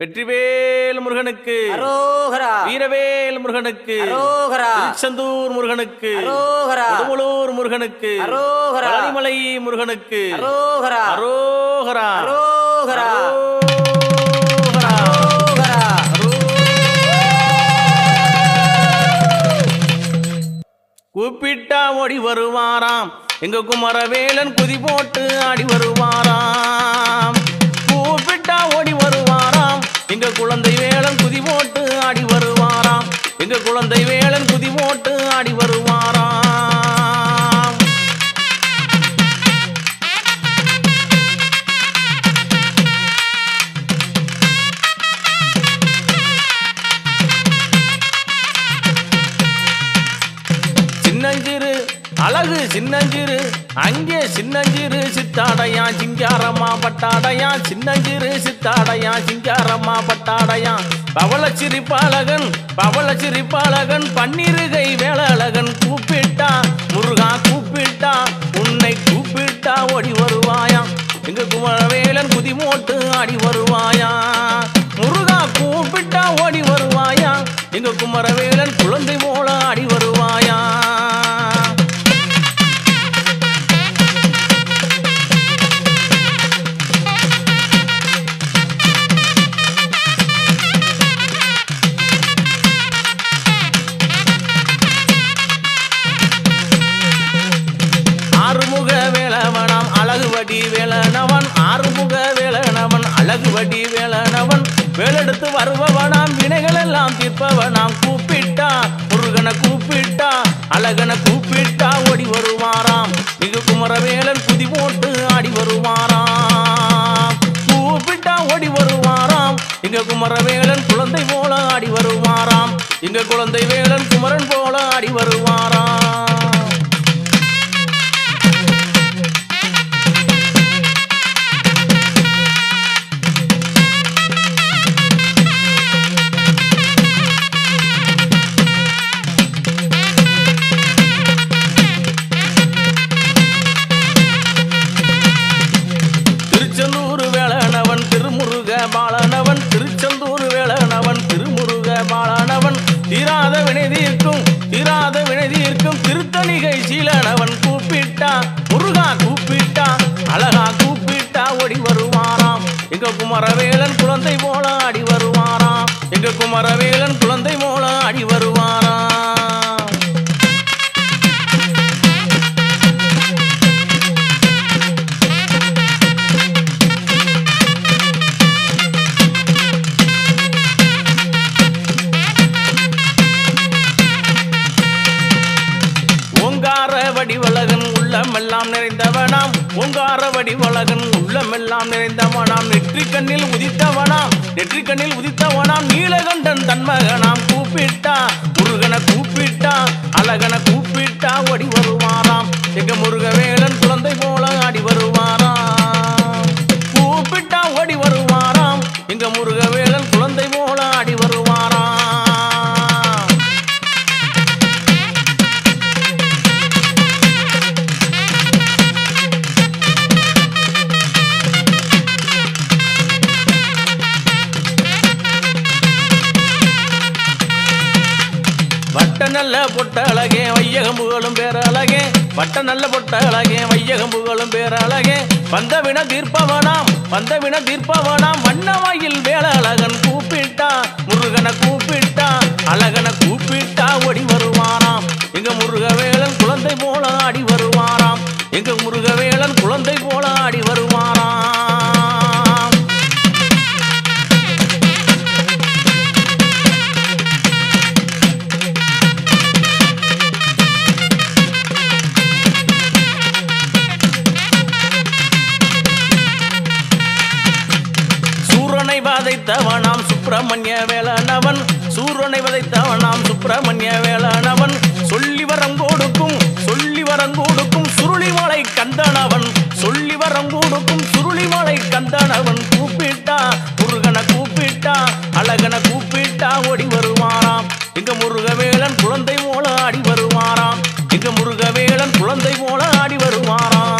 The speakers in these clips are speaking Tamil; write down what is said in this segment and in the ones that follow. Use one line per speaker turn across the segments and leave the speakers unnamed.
வெற்றிவேல் முருகனுக்கு
அரோகரா.
வீரவேல் முருகனுக்கு
அரோகரா.
திருச்செந்தூர் முருகனுக்கு
அரோகரா.
கொடுமலூர் முருகனுக்கு
அரோகரா.
பழனிமலை முருகனுக்கு
அரோகரா.
அரோகரா.
அரோகரா.
அரோகரா.
அரோகரா.
கூப்பிட்டா ஓடி வருவாராம் எங்க குமரவேலன் குதி போட்டு ஆடி வருவாராம். கூப்பிட்டா ஓடி வருவாராம் எங்க குழந்தை வேலன் குதி போட்டு ஆடி வருவாராம். எங்க குழந்தை வேலன் குதி போட்டு ஆடி வருவாராம். சின்னஞ்சிறு அழகு சின்னஞ்சிறு அங்கே சின்னஞ்சிறு சித்தாடையா சிங்காரம்மா பட்டாடையா. சின்னஞ்சிறு சித்தாடையா சிங்காரம்மா பட்டாடையா. பவள சிரிப்பாளகன் பன்னிருகை வேளழகன் கூப்பிட்டா முருகா கூப்பிட்டா உன்னை கூப்பிட்டா ஓடி வருவாயா. எங்க குமரவேலன் குதி மோட்டு ஆடி வருவாயா. முருகா கூப்பிட்டா ஓடி வருவாயா. எங்க குமரவேலன் குழந்தை போல ஆடி வருவாயா. ஆறுமுக வேலவனாம் அழகுவடி வேலனவன். ஆறுமுக வேலனவன் அழகுவடி வேலனவன். வேலெடுத்து வருபவனாம் வினைகள் எல்லாம் தீர்ப்பவனாம். கூப்பிட்டா முருகனை கூப்பிட்டா அழகனை கூப்பிட்டா ஓடி வருவாராம். மிகு குமரவேலன் குதி போட்டு ஆடி வருவாராம். கூப்பிட்டா ஓடி வருவாராம். இங்க குமரவேலன் குழந்தை போல ஆடி வருவாராம். இங்க குழந்தை வேலன் குமரன் போல ஆடி வருவாராம். திருச்செந்தூர் வேலனவன் திருமுருக பாலனவன். திருச்செந்தூர் வேலனவன் திருமுருக பாலனவன். தீராத வினை தீர்க்கும் திருத்தணிகை சீலனவன். கூப்பிட்டா முருகா கூப்பிட்டா அழகா கூப்பிட்டா ஓடி வருவாராம். எங்க குமரவேலன் குழந்தை போல ஆடி வருவாராம். எங்க குமரவேலன் குழந்தை போல ஆடி வருவாராம். ஓங்கார வடிவழகன் உள்ளமெல்லாம் நிறைந்தவனாம். ஓங்கார வடிவழகன் உள்ளமெல்லாம் நிறைந்தவனாம். நெற்றிக்கண்ணில் உதித்தவனாம் நீலகண்டன் தன்மகனாம். கூப்பிட்டா முருகனை கூப்பிட்டா அழகனை கூப்பிட்டா ஓடி வருவாராம். எங்க முருகவேலன் குழந்தை போல ஆடி வருவாராம். கூப்பிட்டா ஓடி வருவாராம். எங்க முருகவேலன் குழந்தை போல ஆடி வருவாராம். வட்ட நல்ல பொட்ட அழகே வையகம்புகளும் பேர அழகே. வட்ட நல்ல பொட்ட அழகே வையகம்புகளும் பேர அழகே. வந்தவின தீர்ப்பவனாம் வண்ணவாயில் வேல அழகன். கூப்பிட்டா முருகனை கூப்பிட்டா அழகனை கூப்பிட்டா ஓடி வருவாராம். எங்க முருகவேலன் குழந்தை போல ஆடி வருவாராம். எங்க முருகவேலன் குழந்தை போல ஆடி வருவாராம். சூரனை வதைத்தவனாம் சுப்பிரமணிய வேலனவன். சூரனை வதைத்தவனாம் சுப்பிரமணிய வேலனவன். சொல்லி வரம் கொடுக்கும் சுருளிமலை கந்தனவன். சொல்லி வரம் கொடுக்கும் சுருளிமலை கந்தனவன். கூப்பிட்டா முருகனை கூப்பிட்டா அழகனை கூப்பிட்டா ஓடி வருவாராம். எங்க முருகவேலன் குழந்தை போல ஆடி வருவாராம். எங்க முருகவேலன் குழந்தை போல ஆடி வருவாராம்.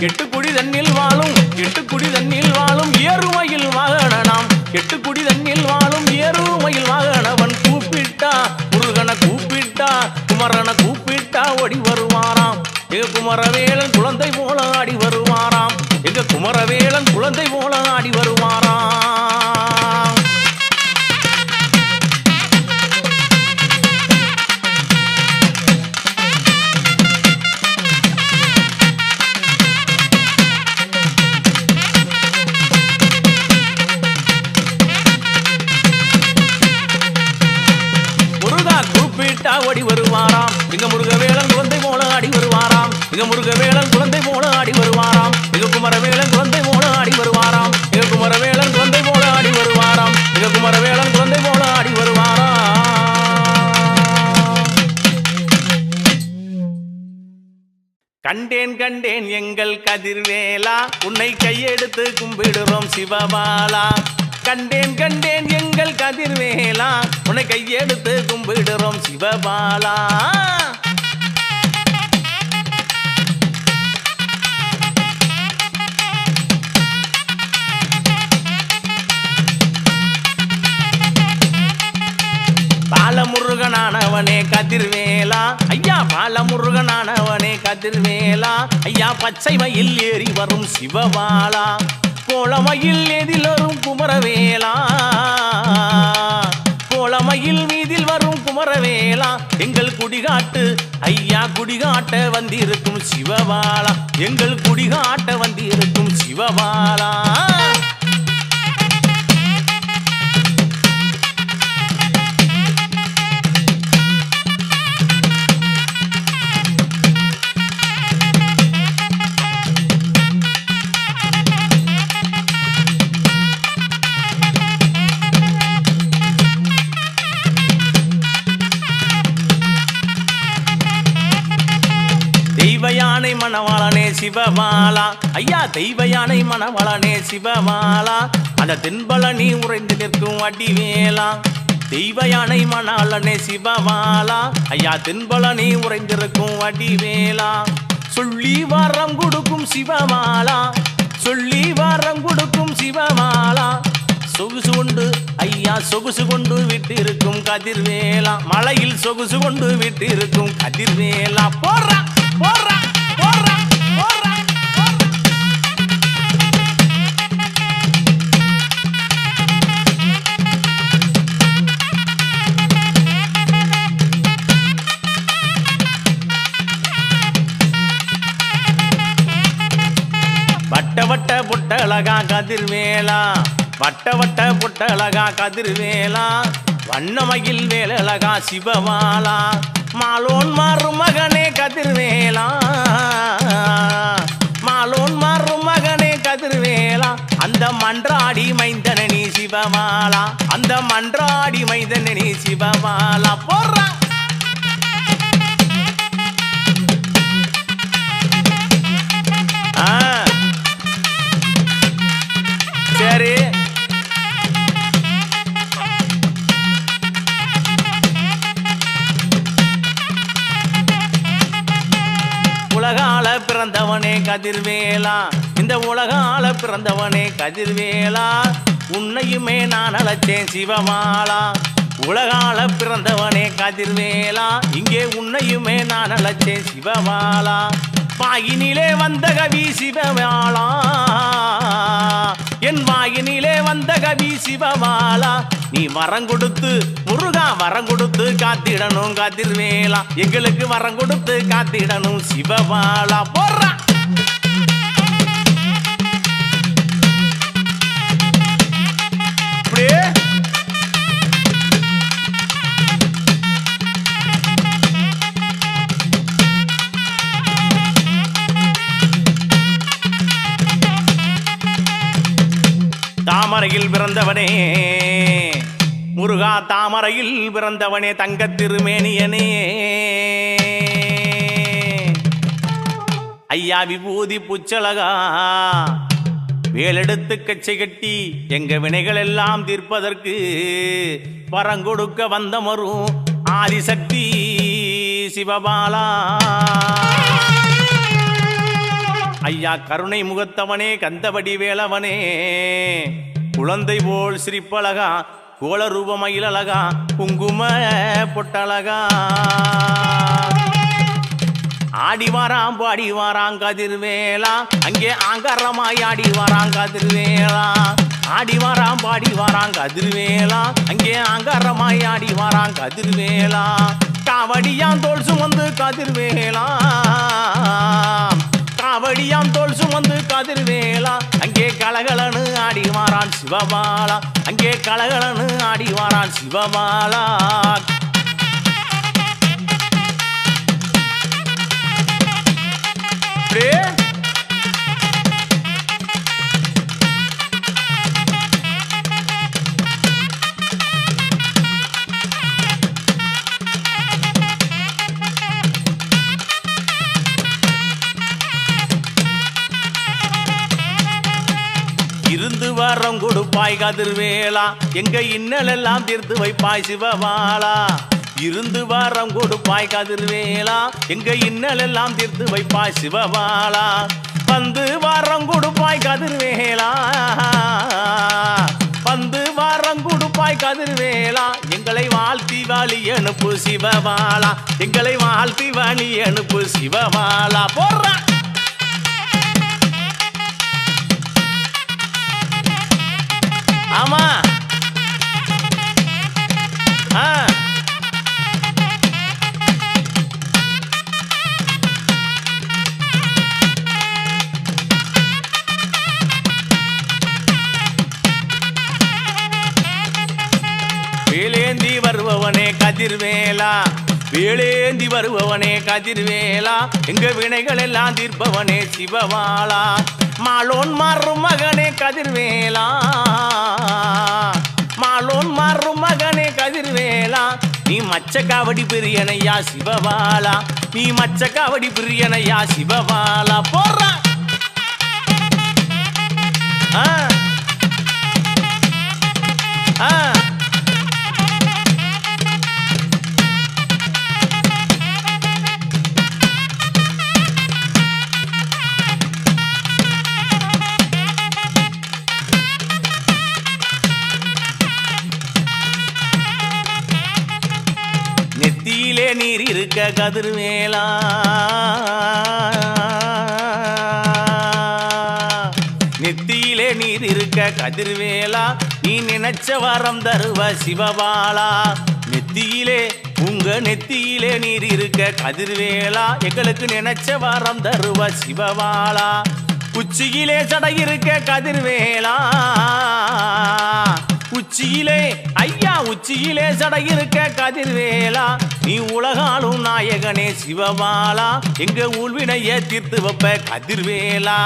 கெட்டுக்குடி தண்ணில் வாழும் கெட்டுக்குடி தண்ணில் வாழும் ஏறுமையில் வாகனம் கெட்டுக்குடி தண்ணில் வாழும் ஏறுமையில் வாகனவன் கூப்பிட்டா முருகனை கூப்பிட்டா குமரனை கூப்பிட்டா ஓடி வருவாராம் எங்க குமரவேலன் குழந்தை போல ஆடி வருவாராம் எங்க குமரவேலன் குழந்தை போல ஆடி வருவாராம் ஓடி வருவாராம் எங்க முருகவேலன் குழந்தை போல ஆடி வருவாராம் எங்க முருகவேலன் குழந்தை போல ஆடி வருவாராம் எங்க குமரவேலன் குழந்தை போல ஆடி வருவாராம் எங்க குமரவேலன் குழந்தை போல ஆடி வருவாராம் எங்க குமரவேலன் குழந்தை போல ஆடி வருவாராம் கண்டேன் கண்டேன் எங்கள் கதிர்வேலா உன்னை கையெடுத்து கும்பிடுறோம் சிவபாலா கண்டேன் கண்டேன் எங்கள் கதிர்வேலா உன்னை கையெடுத்து கும்பிடுறோம் சிவபாலா பாலமுருகனானவனே கதிர்வேலா ஐயா பாலமுருகனானவனே கதிர்வேலா ஐயா பச்சை மயில் ஏறி வரும் சிவபாலா கோலமயில் எதில் வரும் குமரவேலா கோலமயில் மீதில் வரும் குமரவேலா எங்கள் குடிகாட்டு ஐயா குடிகாட்ட வந்திருக்கும் சிவபாலா எங்கள் குடிகாட்ட வந்திருக்கும் சிவபாலா தெய்வ யானை மணவாளனே சிவபாலா ஐயா தெய்வ யானை மணவாளனே சிவபாலா அந்த தென்பழனி உறைந்து நிற்கும் வடிவேலா தெய்வ யானை மணவாளனே சிவபாலா ஐயா தென்பழனி உறைந்திருக்கும் வடிவேலா சொல்லி வரம் கொடுக்கும் சிவபாலா சொல்லி வரம் கொடுக்கும் சிவபாலா சொகுசு கொண்டு ஐயா சொகுசு கொண்டு விட்டிருக்கும் கதிர்வேலா மலையில் சொகுசு கொண்டு விட்டிருக்கும் கதிர்வேலா போறா போறா போறா போறா வட்ட வட்ட புட்டழகா கதிர்வேலா வட்ட வட்ட புட்டழகா கதிர்வேலா வண்ணமயில் வேலழகா சிவபாலா மாலோன் மாறும் மகனே கதிர்வேலா மாலோன் மாறும் மகனே கதிர்வேலா அந்த மன்றாடி மைந்தனி சிவபாலா அந்த மன்றாடி மைந்தனி சிவபாலா போறா சரி உலகால பிறந்தவனே கதிர்வேலா இந்த உலகால பிறந்தவனே கதிர்வேலா உன்னையுமே நான் அழைச்சேன் சிவபாலா உலகால பிறந்தவனே கதிர்வேலா இங்கே உன்னையுமே நான் அழைச்சேன் சிவபாலா வாயினிலே வந்த கவி சிவபாலா என் வாயினிலே வந்த கவி சிவபாலா நீ வரம் கொடுத்து முருகா வரம் கொடுத்து காத்திடணும் கதிர்வேலா எங்களுக்கு வரம் கொடுத்து காத்திடணும் சிவபாலா போறா தாமரையில் பிறந்தவனே முருகா தாமரையில் பிறந்தவனே தங்கத் திருமேனியனே ஐயா விபூதி புச்சலகா வேலெடுத்து கச்சை கட்டி எங்க வினைகள் எல்லாம் தீர்ப்பதற்கு வரங்கொடுக்க வந்த மரும் ஆதிசக்தி சிவபாலா ஐயா கருணை முகத்தவனே கந்தவடி வேலவனே குழந்தை போல் சிரிப்பழகா கோல ரூபமயிலழகா குங்கும பொட்டழகா ஆடிவாராம் பாடிவாராம் கதிர்வேலா அங்கே ஆங்காரமாய் ஆடிவாராம் கதிர்வேலா ஆடிவாராம் பாடிவாராம் கதிர்வேலா அங்கே ஆங்காரமாய் ஆடிவாராம் கதிர்வேலா காவடியாம் தோல் சுமந்து கதிர்வேலா காவடியாம் தோல் சுமந்து கதிர்வேலா அங்கே கலகலனு ஆடிவாரான் சிவபாலா அங்கே கலகலனு ஆடிவாரான் சிவபாலா இருந்து வரம் கொடுப்பாய் கதிர்வேலா எங்க இன்னல் எல்லாம் தீர்த்து வைப்பாய் சிவபாலா இருந்து வரம் கொடுப்பாய் கதிர்வேலா எங்க இன்னல் எல்லாம் தீர்த்து வைப்பாய் சிவபாலா வந்து வரம் கொடுப்பாய் கதிர்வேலா வந்து வரம் கொடுப்பாய் கதிர்வேலா எங்களை வாழ்த்தி வாழி அனுப்பு சிவபாலா எங்களை வாழ்த்தி வாழி அனுப்பு சிவபாலா போடுற ஆமா வேலேந்தி வருபவனே கதிர்வேலா வேலேந்தி வருபவனே கதிர்வேலா எங்க வினைகள் எல்லாம் தீர்ப்பவனே சிவபாலா மாலோன் மாறும் மகனே கதிர்வேலா மாலோன் மாறும் மகனே கதிர்வேலா நீ மச்ச காவடி பிரியனையா சிவபாலா நீ மச்ச காவடி பிரியனையா சிவபாலா போடுற நெத்தியிலே நீர் இருக்க கதிர்வேலா நெத்தியிலே நீர் இருக்க கதிர்வேலா நீ நினைச்ச வரம் தருவ சிவபாலா நெத்தியிலே உங்க நெத்தியிலே நீர் இருக்க கதிர்வேலா எங்களுக்கு நினைச்ச வரம் தருவ சிவபாலா உச்சியிலே சடை இருக்க கதிர்வேலா உச்சியிலே ஐயா உச்சியிலே சடை இருக்க கதிர்வேலா நீ உலகாலும் நாயகனே சிவபாலா எங்க ஊழ்வினைய தீர்த்து வைப்ப கதிர்வேலா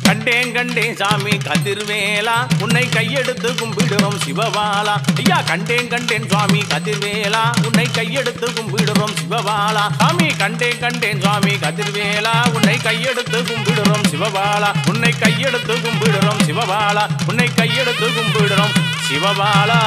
கண்டேன் கண்டேன் சாமி கதிர்வேலா உன்னை கையெடுத்து கும்பிடுறோம் சிவபாலா ஐயா கண்டேன் கண்டேன் சுவாமி கதிர்வேலா உன்னை கையெடுத்து கும்பிடுறோம் சிவபாலா சாமி கண்டேன் கண்டேன் சுவாமி கதிர்வேலா உன்னை கையெடுத்து கும்பிடுறோம் சிவபாலா உன்னை கையெடுத்து கும்பிடுறோம் சிவபாலா உன்னை கையெடுத்து கும்பிடுறோம் சிவபாலா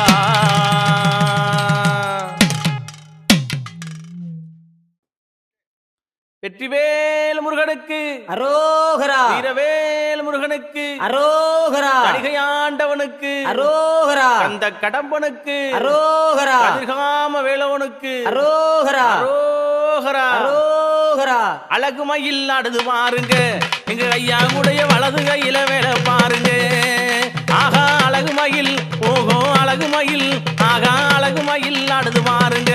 வெற்றிவேல் முருகனுக்கு
அரோகரா
வீரவேல் முருகனுக்கு
அரோகரா
அடிகையாண்டவனுக்கு
அரோகரா
அந்த கடம்பனுக்கு
அரோகரா
அதிர்காம வேலவனுக்கு
அரோகரா
அரோகரா
அரோகரா
அழகு மயில் ஆடுது பாருங்க எங்க ஐயா உடைய வலது கையில வேலை பாருங்க ஆகா அழகு மயில் ஓகோ அழகு மயில் ஆகா அழகு மயில் ஆடுது பாருங்க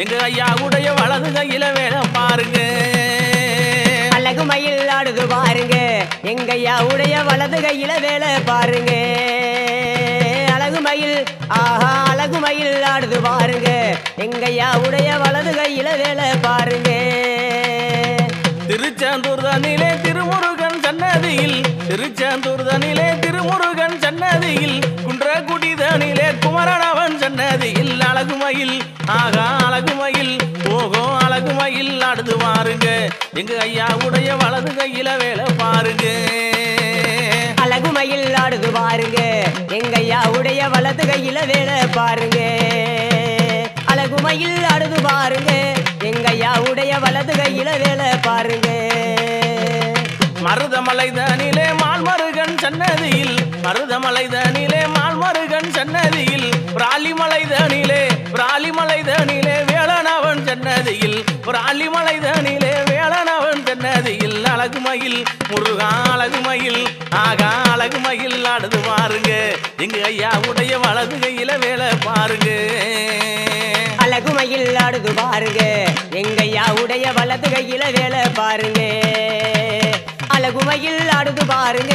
எங்க ஐயா உடைய வலது கையில வேலை பாருங்க
அழகு மயில் ஆடுது பாருங்க எங்கையா உடைய வலது கையில வேலை பாருங்க அழகு மயில் ஆஹா அழகு மயில் ஆடுது பாருங்க எங்கையா உடைய வலது கையில வேலை பாருங்க
திருச்செந்தூர் தனிலே திருமுருகன் சன்னதியில் திருச்செந்தூர் தனிலே திருமுருகன் சன்னதியில் குன்றக்குடி தனிலே குமரனவன் சன்னதியில் அழகு மயில் ஆகா அழகு மயில் ஓகோ அழகு மயில் ஆடுது பாருங்க எங்க ஐயாவுடைய வலது கையில வேலை பாருங்க
அழகுமயில் ஆடுது பாருங்க எங்கையாவுடைய வலது கையில வேலை பாருங்க அழகுமயில் ஆடுது பாருங்க எங்கையாவுடைய வலது கையில வேலை பாருங்க
மருதமலைதனிலே மால்மருகன் சன்னதியில் மருதமலைதனிலே மால்மருகன் சன்னதியில் பிராலிமலைதனிலே வேளனவன் சன்னதியில் பிராலிமலைதனிலே வேளனவன் சன்னதியில் அழகுமயில் முருகா அழகுமயில் ஆகா அழகுமயில் ஆடுது பாருங்க எங்க ஐயாவுடைய வலது கையில வேலை பாருங்க
அழகுமயில் ஆடுது பாருங்க எங்கையாவுடைய வலது கையில வேலை பாருங்க அழகுமயில் ஆடுது பாருங்க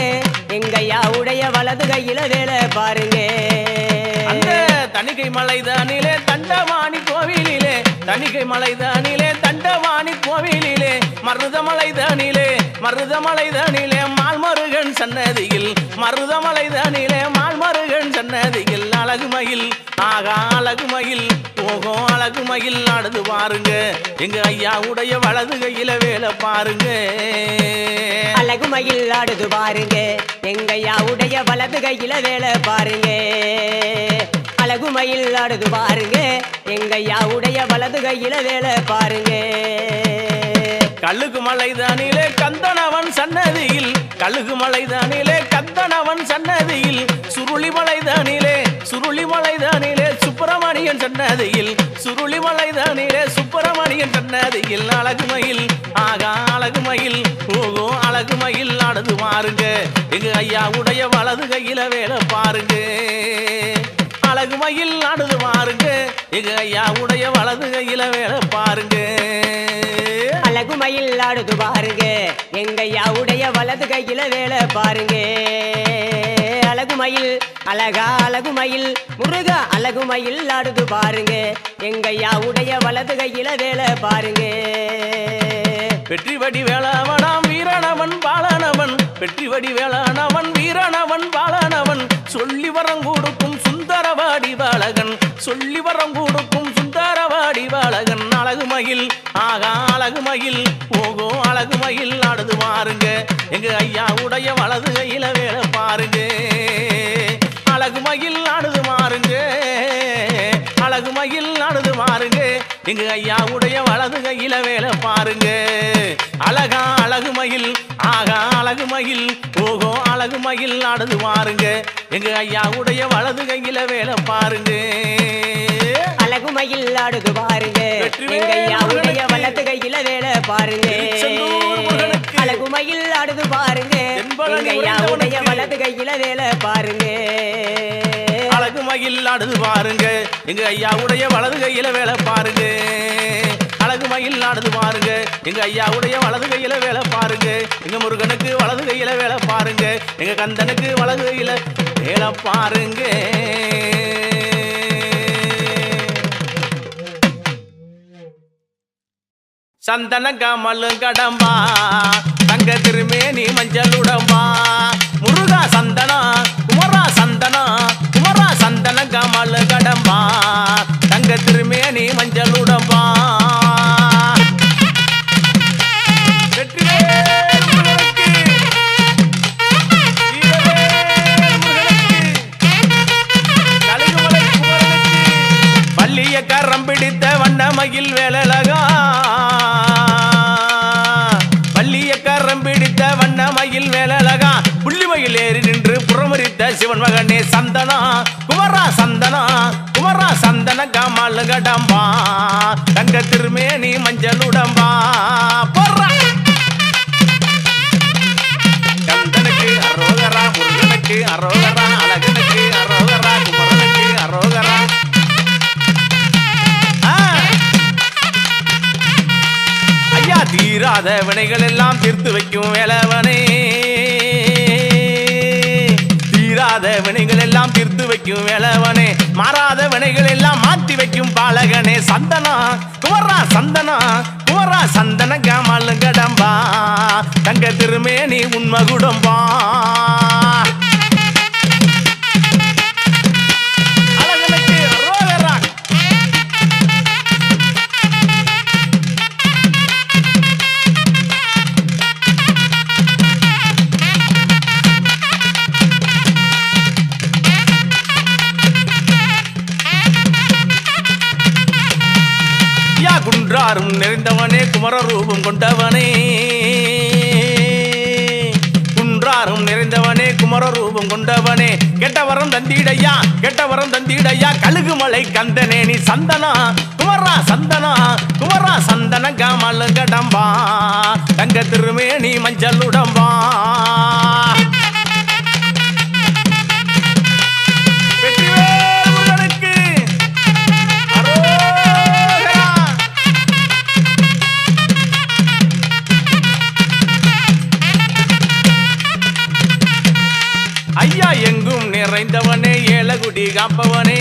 எங்கையாவுடைய வலது கையில வேலை பாருங்க
அந்த தணிகை மலைதானிலே தண்டவாணி கோவிலிலே தணிகை மலைதானிலே தண்டவாணி கோவிலிலே மருதமலைதானிலே மால்மருகன் சன்னதியில் மருதமலைதானிலே மால்மருகன் சன்னதியில் அழகுமயில் ஆகா அழகுமயில் போகும் அழகுமயில் ஆடுது பாருங்க எங்க ஐயாவுடைய வலது கையில வேலை பாருங்க
அழகுமயில் ஆடுது பாருங்க எங்கையாவுடைய வலது கையில வேலை பாருங்க அழகுமயில் ஆடுது பாருங்க எங்கையாவுடைய வலது கையில வேலை பாருங்க
கழுகு மலைதானிலே கந்தனவன் சன்னதியில் கழுகு மலைதானிலே கந்தனவன் சன்னதியில் சுருளிமலைதானிலே சுப்பிரமணியன் சன்னதியில் சுருளிமலைதானிலே சுப்பிரமணியன் சன்னதியில் அழகுமயில் ஆகா அழகுமயில் ஓகோ அழகுமயில் ஆடுது பாருங்க எங்க ஐயாவுடைய வலது கையில வேலை பாருங்க அழகுமயில் ஆடுது பாருங்க எங்க ஐயாவுடைய வலது கையில வேலை பாருங்க
அழகுமயில் ஆடுது பாருங்க எங்கையாவுடைய வலது கையில வேலை பாருங்க அழகுமயில் அழகா அழகுமயில் முருகா அழகுமயில் ஆடுது பாருங்க எங்கையாவுடைய வலது கையில வேலை பாருங்க
வெற்றிவடி வேளாவனாம் வீரணவன் பாலனவன் வெற்றிவடி வேளானவன் வீரணவன் பாலனவன் சொல்லி வரம் கொடுக்கும் சுந்தரவாடி பாலகன் சொல்லி வரம் கொடுக்கும் சுந்தரவாடி பாலகன் அழகுமயில் ஆகா அழகுமயில் போகோ அழகுமயில் ஆடுது பாருங்க எங்க ஐயாவுடைய வலது கையில வேலை பாருங்க அழகுமயில் ஆடுது பாருங்க அழகுமயில் ஆடுது பாருங்க எங்க ஐயாவுடைய வலது கையில வேலை பாருங்க அழகா அழகுமயில் ஆகா அழகுமயில் ஓகோ அழகுமயில் ஆடுது பாருங்க எங்க ஐயாவுடைய வலது கையில வேலை பாருங்க
அழகுமயில் ஆடுது பாருங்க எங்கையாவுடைய வலது கையில வேலை பாருங்க அழகுமயில் ஆடுது பாருங்க எங்கையாவுடைய வலது கையில வேலை பாருங்க
அழகுமயில் ஆடுது பாருங்க எங்க ஐயாவுடைய வலது கையில வேலை பாருங்க அழகுமயில் ஆடுது பாருங்க எங்க ஐயாவுடைய வலது கையில வேலை பாருங்க எங்க முருகனுக்கு வலது கையில வேலை பாருங்க எங்க கந்தனுக்கு வலது கையில வேலை பாருங்க சந்தன கமலும் கடம்பா தங்க திருமேனி மஞ்சள் உடம்பா முருகா சந்தனா குமரா சந்தனா குமரா சந்தன கமல் கடம்பா தங்க திருமேனி மஞ்சள் உடம்பா பள்ளிய கரம் பிடித்த வண்ணமயில் வேலழகா வண்ணமயில் வேலழகா புள்ளிமயில் ஏறி நின்று புறமுறித்த சிவன் மகனே சந்தனா குமரா சந்தனா குமரா சந்தன கமல் கடம்பா தங்க திருமேனி மஞ்சள் உடம்பா போடுறா கந்தனுக்கு அரோகரா முருகனுக்கு அரோகரா அழகனுக்கு அரோகரா குமரனுக்கு அரோகரா ஐயா தீராத வினைகள் எல்லாம் தீர்த்து வைக்கும் வேலவனே தீராத வினைகள் எல்லாம் தீர்த்து வைக்கும் வேலவனே மாறாத வினைகள் எல்லாம் மாற்றி வைக்கும் பாலகனே சந்தனா குமரா சந்தனா குமரா சந்தன கமல் கடம்பா தங்க திருமேனி உன்மகுடம்பா குன்றாரும் நிறைந்தவனே குமர ரூபம் கொண்டவனே குன்றாரும் நிறைந்தவனே குமர ரூபம் கொண்டவனே கெட்டவரம் தந்திடையா கெட்டவரம் தந்திடையா கழுகுமலை கந்தனே நீ சந்தனா குமரா சந்தனா குமரா சந்தன காமல் கடம்பா தங்க திருமே நீ மஞ்சள் உடம்பா ஐயா எங்கும் நிறைந்தவனே ஏலகுடி காப்பவனே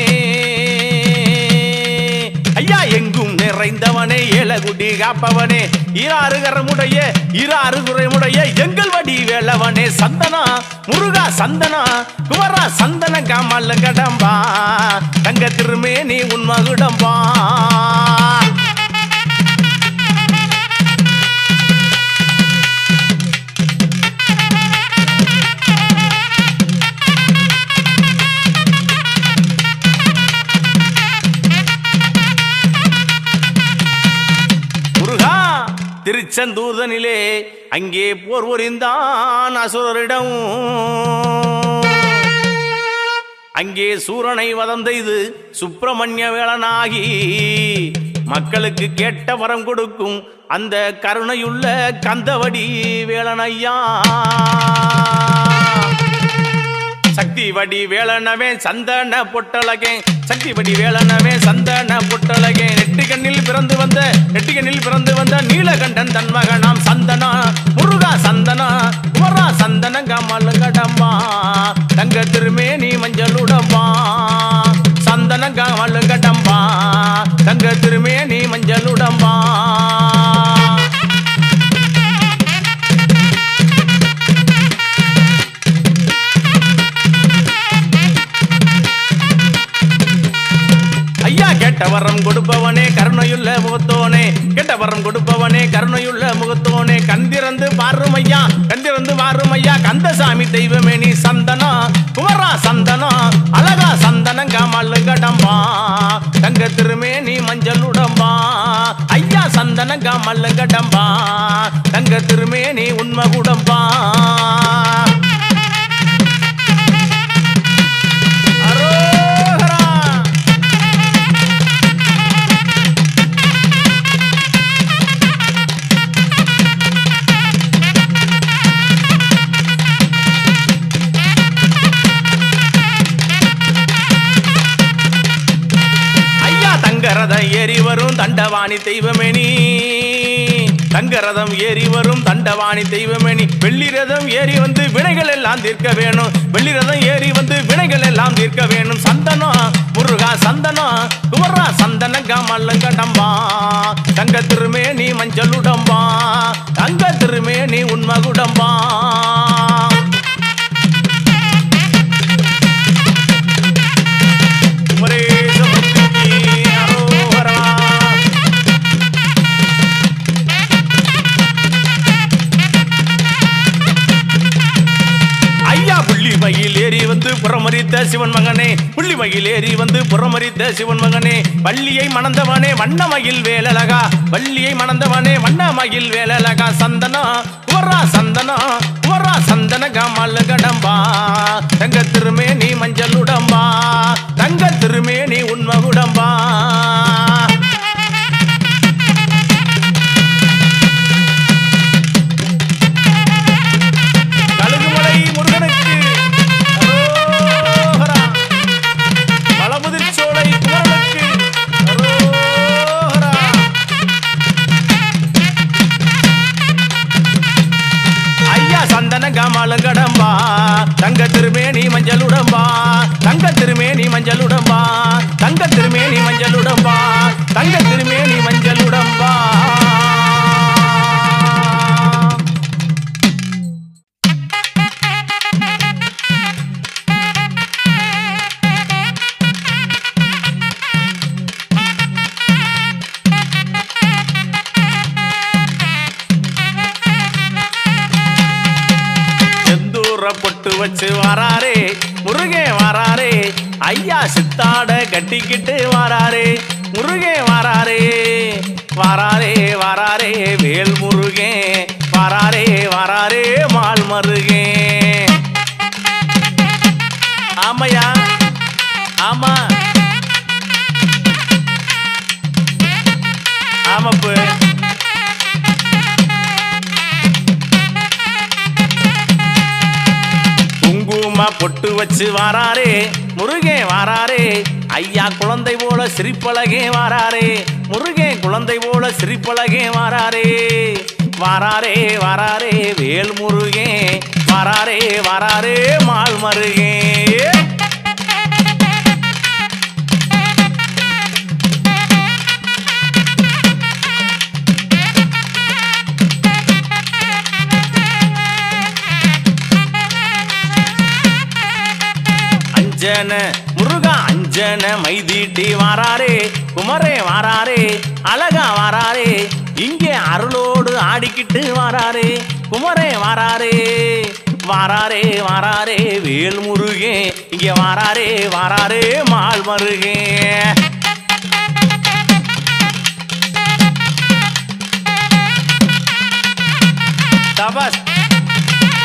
ஐயா எங்கும் நிறைந்தவனே ஏலகுடி காப்பவனே ஈராறு கரமுடைய ஈராறு குறைமுடைய எங்கள் வடி வேளவனே சந்தனா முருகா சந்தனா குமரா சந்தன காமல் கடம்பா தங்க திருமே நீ உன்மகுடம்பா திருச்செந்தூதனிலே அங்கே போர் புரிந்தான் அசுரரிடம் அங்கே சூரனை வதம் செய்து சுப்பிரமணிய வேளனாகி மக்களுக்கு கேட்ட வரம் கொடுக்கும் அந்த கருணையுள்ள கந்தவடி வேளனையா சக்தி வடி வேளனவே சந்தன பொட்டலகே சக்தி வடி வேளனவே சந்தன பொட்டலகே நெட்டிகண்ணில் பிறந்து வந்த நீலகண்டன் தன் மகனாம் சந்தனா முருகா சந்தனா குமரா சந்தன கமல் கடம்பா தங்க திருமே நீ மஞ்சள் உடம்பா சந்தன கமல் கடம்பா தங்க திருமே நீ மஞ்சள் உடம்பா கெட்ட வரம் கொடுப்பவனே கருணையுள்ள முகத்தோனே கெட்ட வரம் கொடுப்பவனே கருணையுள்ள முகத்தோனே கந்திரந்து பாருமையா கந்தசாமி தெய்வமே நீ சந்தனா குமரா சந்தனா அழகா சந்தன காமல் கடம்பா தங்க திருமே நீ மஞ்சள் உடம்பா ஐயா சந்தன காமல் கடம்பா தங்க திருமே நீ உண்மை உடம்பா தங்கரதம் ஏறி வரும் தண்டவாணி தெய்வமேனி தங்கரதம் ஏறி வரும் தண்டவாணி தெய்வமேனி வெள்ளி ரதம் ஏறி வந்து வினைகள் எல்லாம் தீர்க்க வேணும் வெள்ளி ரதம் ஏறி வந்து வினைகள் எல்லாம் தீர்க்க வேணும் சந்தனா முருகா சந்தனா குமரா சந்தன காமல் கடம்பா தங்க திருமே நீ மஞ்சள் உடம்பா தங்க திருமே நீ உண்மை உடம்பா புள்ளிமயில் ஏறி வந்து புறமரித்த சிவன் மகனே புள்ளிமயில் ஏறி வந்து புறமரித்த சிவன் மகனே வள்ளியை மணந்தவனே வண்ணமயில் வேலழகா வள்ளியை மணந்தவனே வண்ணமயில் வேலழகா சந்தனா குமரா சந்தனா குமரா சந்தன காமல் கடம்பா தங்க திருமே நீ மஞ்சள் உடம்பா தங்க திருமே நீ உண்மை உடம்பா காமல் கடம்பா தங்க திருமே நீ மஞ்சள் உடம்பா தங்க திருமே நீ மஞ்சள் உடம்பா தங்க திருமே நீ மஞ்சள் உடம்பா தங்க திருமே நீ மஞ்சள் உடம்பா பொட்டு வச்சு வாராரே முருகே வாராரே ஐயா சித்தாட கட்டிக்கிட்டு வாராரே முருகே வாராரே வாராரே வாராரே வேல் முருகன் வாராரே வாராரே மால் மருகன். ஆமையா ஆமா ஆமாப்பு குங்கும பொட்டு வச்சு வாராரே முருகன் வாராரே ஐயா குழந்தை போல சிரிப்பழகே வாராரே முருகன் குழந்தை போல சிரிப்பழகே வாராரே வாராரே வாராரே வேல் முருகன் வாராரே வாராரே மால் மருகன். அஞ்சன முருகா அஞ்சன மைதீட்டி வாராரே குமரே வாராரே அழகா வாராரே இங்கே அருளோடு ஆடிக்கிட்டு வாராரே குமரே வாராரே வாராரே வாராரே வேல் முருகன் இங்கே வாராரே வாராரே மால் மருகன். தபஸ்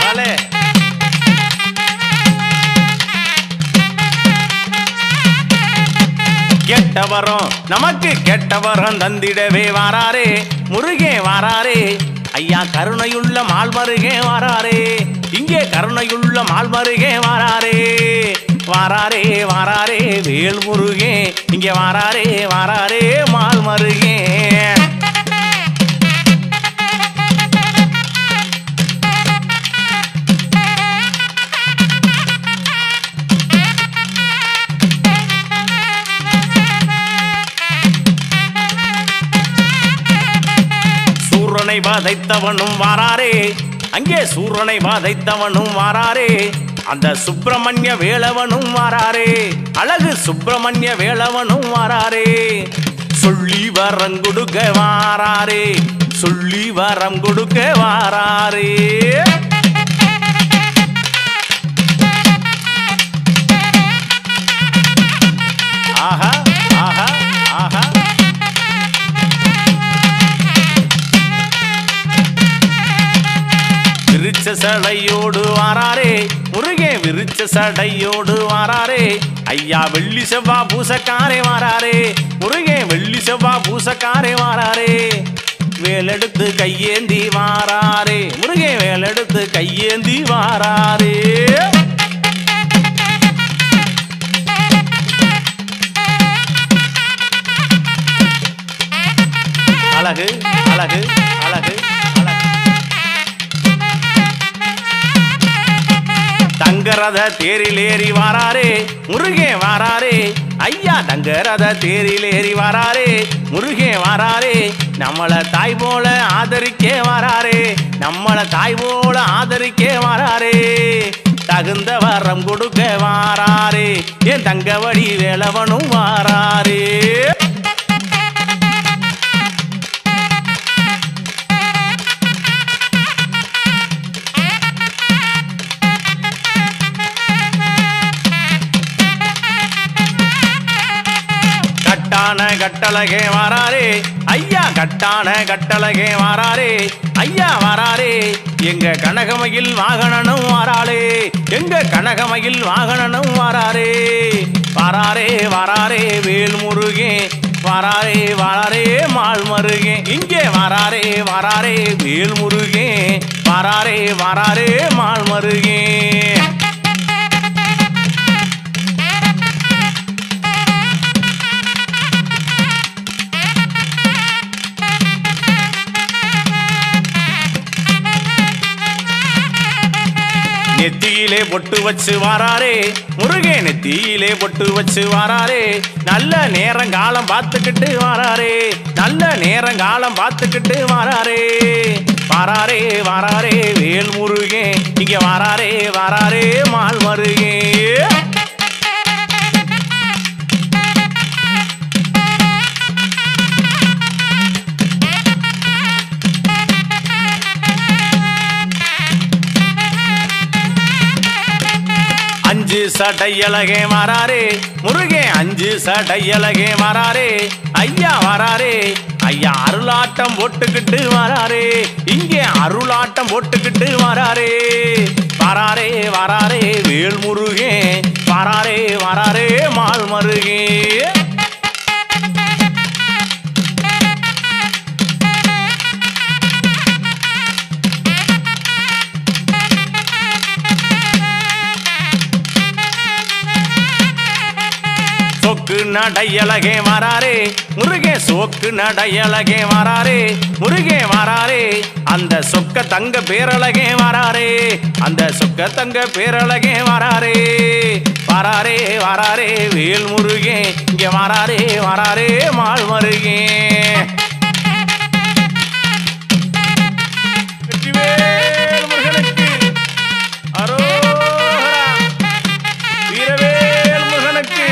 வாலே கெட்டவரும் நமக்கு கெட்டவரும் தந்திடவே வாராரே முருகன் வாராரே ஐயா கருணையுள்ள மால் மருகன் வாராரே இங்கே கருணையுள்ள மால் மருகன் வாராரே வாராரே வாராரே வேல் முருகன் இங்கே வாராரே வாராரே மால் மருகன். சூரனை வதைத்தவனும் வாராரே அங்கே சூரனை வதைத்தவனும் வாராரே அந்த சுப்பிரமணிய வேளவனும் வாராரே அழகு சுப்பிரமணிய வேளவனும் வாராரே சொல்லி வரம் கொடுக்க வாராரே சொல்லி வரம் கொடுக்க வாராரே. ஆஹா ஆஹா ஆஹா விருச்ச சடையோடு வாராரே முருகன் விருச்ச சடையோடு வாராரே ஐயா வெள்ளி செவ்வா பூசக்காரே வாராரே முருகன் வெள்ளி செவ்வா பூசக்காரே வாராரே வேலெடுத்து கையேந்தி வாராரே முருகன் வேலெடுத்து கையேந்தி வாராரே. அழகு அழகு அழகு தங்கரத தேரில் ஏறி வாராரே முருகன் வாராரே ஐயா தங்கரத தேரில் ஏறி வாராரே முருகன் வாராரே நம்மள தாய் போல ஆதரிக்கே வாராரே நம்மள தாய் போல ஆதரிக்கே வாராரே தகுந்த வரம் கொடுக்க வாராரே என் தங்கவடி வேளவனும் வாராரே. கட்டான கட்டழகே வாராரே ஐயா கட்டான கட்டழகே வாராரே ஐயா வாராரே எங்க கனகமயில் வாகனனும் வாராளே எங்க கனகமயில் வாகனனும் வாராரே வாராரே வாராரே வேல் முருகன் வாராரே வாராரே மால் மருகன் இங்கே வாராரே வாராரே வேல் முருகன் வாராரே வாராரே மால் மருகன். நெத்தியிலே பொட்டு வச்சு வாராரே முருகன் நெத்தியிலே பொட்டு வச்சு வாராரே நல்ல நேரங்காலம் பார்த்துக்கிட்டு வாராரே நல்ல நேரங்காலம் பார்த்துக்கிட்டு வாராரே வாராரே வாராரே வேல் முருகன் இங்க வாராரே வாராரே மால் மருகன். அஞ்சு சடையழகே வாராரே முருகன் அஞ்சு சடையழகே வாராரே ஐயா வாராரே ஐயா அருளாட்டம் போட்டுக்கிட்டு வராரே இங்கே அருளாட்டம் போட்டுக்கிட்டு வராரே வராரே வராரே வேல்முருகே வராரே வராரே மால் மருகே சோக்கு நடையழகே வராரே முருகே சோக்கு நடையழகே வராரே முருகே வராரே அந்த சொக்க தங்க பேரழகே வராரே அந்த சொக்க தங்க பேரழகே வராரே வராரே வராரே வேல் முருகே இங்கே வராரே வராரே மால் மருகே வெற்றிவேல் முருகனுக்கு அரோகரா வீரவேல் முருகனுக்கு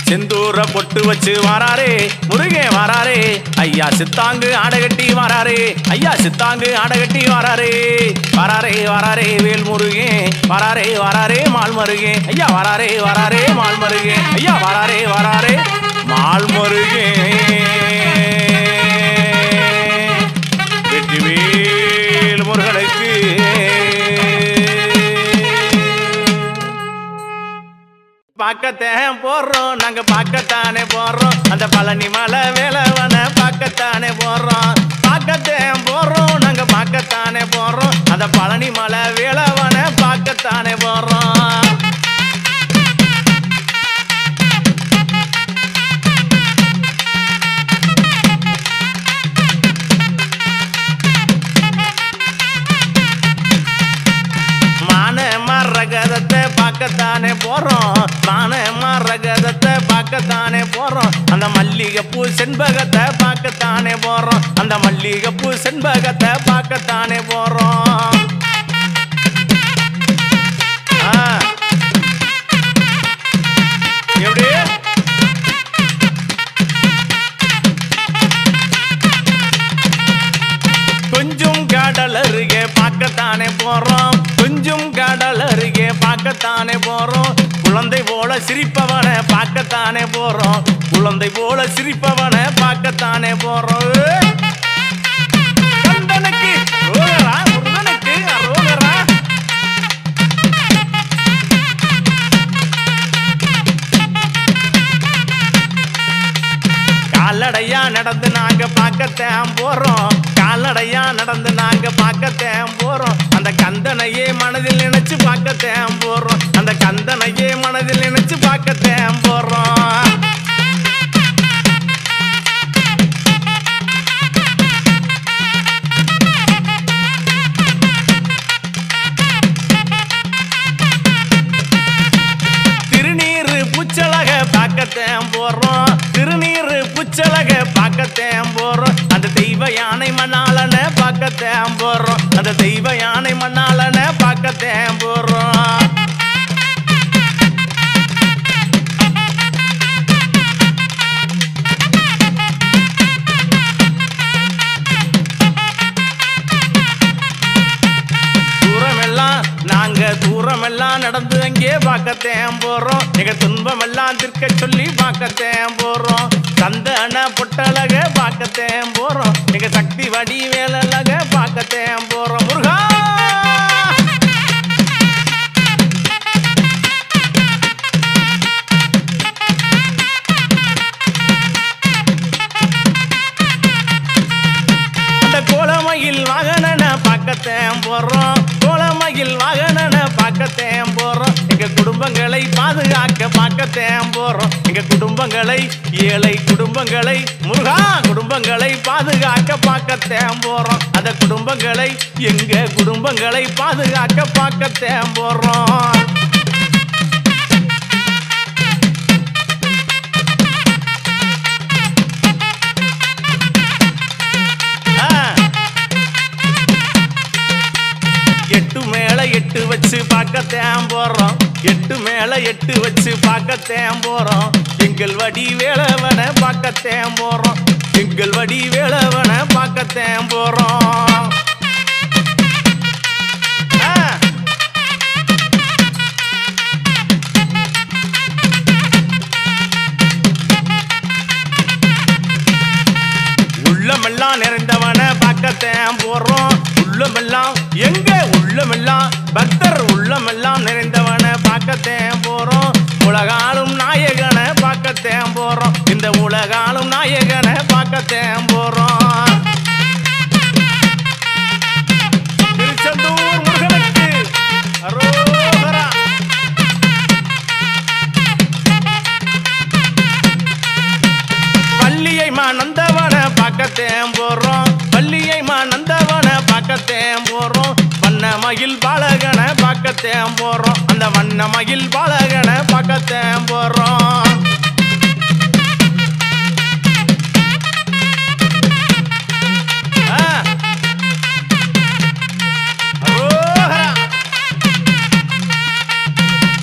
செந்தூர பொட்டு வச்சு வராரே முருகே வராரே ஐயா சித்தாங்கு ஆடகட்டி வராரே ஐயா சித்தாங்கு ஆடகட்டி வராரே வராரே வராரே வேல் முருகே வராரே வராரே மால் மருகே ஐயா வராரே வராரே மால் மருகே ஐயா வராரே வராரே மால் மருகே வெற்றிவேல் முருகனுக்கு பார்க்கத்தான் போறோம் நாங்க பார்க்கத்தானே போறோம் அந்த பழனி மலை வேலவன பார்க்கத்தானே போறோம் பார்க்கத்தான் போறோம் நாங்க பார்க்கத்தானே போறோம் அந்த பழனி மலை வேலவன பார்க்கத்தானே போறோம் மரகதத்தை பார்க்கத்தானே போறோம் மரகதத்தை பார்க்கத்தானே போறோம் அந்த மல்லிகைப்பூ செண்பகத்தை பார்க்கத்தானே போறோம் அந்த மல்லிகைப்பூ செண்பகத்தை பார்க்கத்தானே போறோம் எப்படி கொஞ்சம் கடல் அருகே பார்க்கத்தானே போறோம் கொஞ்சம் கடல் அருகே பார்க்கத்தானே போறோம் குழந்தை போல சிரிப்பவனை பார்க்கத்தானே போறோம் குழந்தை போல சிரிப்பவனை பார்க்கத்தானே போறோம் கந்தனுக்கு ரோகரா முருகனுக்கு ரோகரா கால்நடையா நடந்து நாங்க பார்க்கத்தான் போறோம் கால்நடையா நடந்து நாங்க பார்க்கத்தான் போறோம் அந்த கந்தனையே மனதில் நினைச்சு பார்க்கத்தான் போறோம் அந்த கந்தனையே மனதில் நினைச்சு பார்க்கத்தான் போறோம் திருநீரு புச்சலக பார்க்கத்தான் போறோம் திருநீரு புச்சலக பார்க்கத்தான் போறோம் அந்த தெய்வ யானை மணாலன பார்க்கத்தான் போறோம் அந்த தெய்வ யானை மணாலன பார்க்கத்தான் போறோம் தூரமெல்லாம் நடந்து அங்கே பார்க்கத்தான் போறோம் எங்க துன்பமெல்லாம் திருக்க சொல்லி பார்க்கத்தான் போறோம் சந்தன பொட்டழக பார்க்கத்தான் போறோம் எங்க சக்தி வடி வேலழக பார்க்கத்தான் போறோம் முருகா அந்த கோலமயில் வாகனன பார்க்கத்தான் போறோம் கோலமயில் வாகனன பார்க்கத்தான் போறோம் எங்க குடும்பங்களை பாதுகாக்க பார்க்கத்தான் போறோம் எங்க குடும்பங்களை ஏழை குடும்பங்களை முருகா குடும்பங்களை பாதுகாக்க பார்க்கத்தான் போறோம் அந்த குடும்பங்களை எங்க குடும்பங்களை பாதுகாக்க பார்க்கத்தான் போறோம் எட்டு மேல எட்டு வச்சு பார்க்கத்தான் போறோம் எட்டு மேல எட்டு வச்சு பார்க்கத்தான் போறோம் எங்கள் வடி வேலவன பார்க்கத்தான் போறோம் எங்கள் வடி வேலவன பார்க்கத்தான் போறோம் பார்க்கத்தான் போறோம். உள்ளமெல்லாம் எங்க உள்ளமெல்லாம் பக்தர் உள்ளமெல்லாம் நிறைந்தவனை பார்க்கத்தான் போறோம். உலகாலும் நாயகனை பார்க்கத்தான் போறோம். இந்த உலகாலும் நாயகனை பார்க்கத்தான் போறோம். திருச்செந்தூர் முருகனுக்கு அரோகரா. பள்ளியை நந்தவனை பார்க்கத்தேன் போறோம். பள்ளியை நந்தவனை பார்க்கத்தேன் போறோம். வண்ணமயில் பாலகனை பார்க்கத்தேன் போறோம். அந்த வண்ணமயில் பாலகனை பார்க்கத்தேன் போறோம்.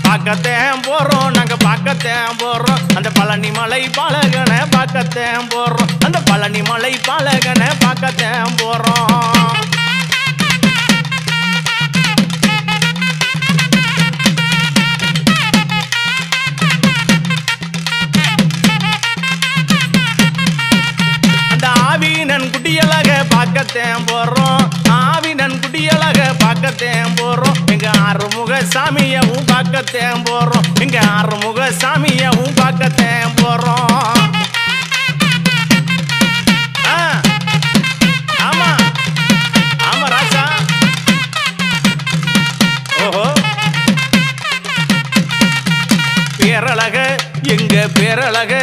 பார்க்கத்தேன் போறோம். நாங்க பார்க்கத்தேன் போறோம். அந்த பழனி மலை பாலகனை பார்க்கத்தேன் போறோம். அந்த பழனி மலை பாலகனை பார்க்கத்தேன் போறோம். அந்த ஆவினன் குடியழக பார்க்கத்தேன் போறோம். ஆவினன் குடியழக பார்க்கத்தேன் போறோம். எங்க ஆறுமுக சாமியவும் பார்க்கத்தேன் போறோம். எங்க ஆறுமுக சாமியவும் பார்க்கத்தேன் போறோம். ஆமா ஆமா ராசா. ஓஹோ பேரழக எங்க பேரழக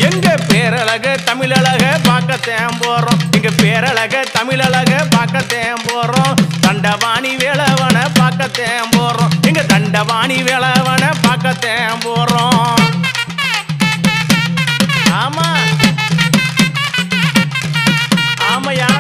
எங்க பேரழக தமிழழக பார்க்கத்தேன் போறோம். எங்க பேரழக தமிழழக பார்க்கத்தேன் போறோம். தண்டவாணி வேளவனை பார்க்கத்தேன் போறோம். எங்க தண்டவாணி வேளவனை பார்க்கத்தேன் போறோம். ஆமா ஆமையா.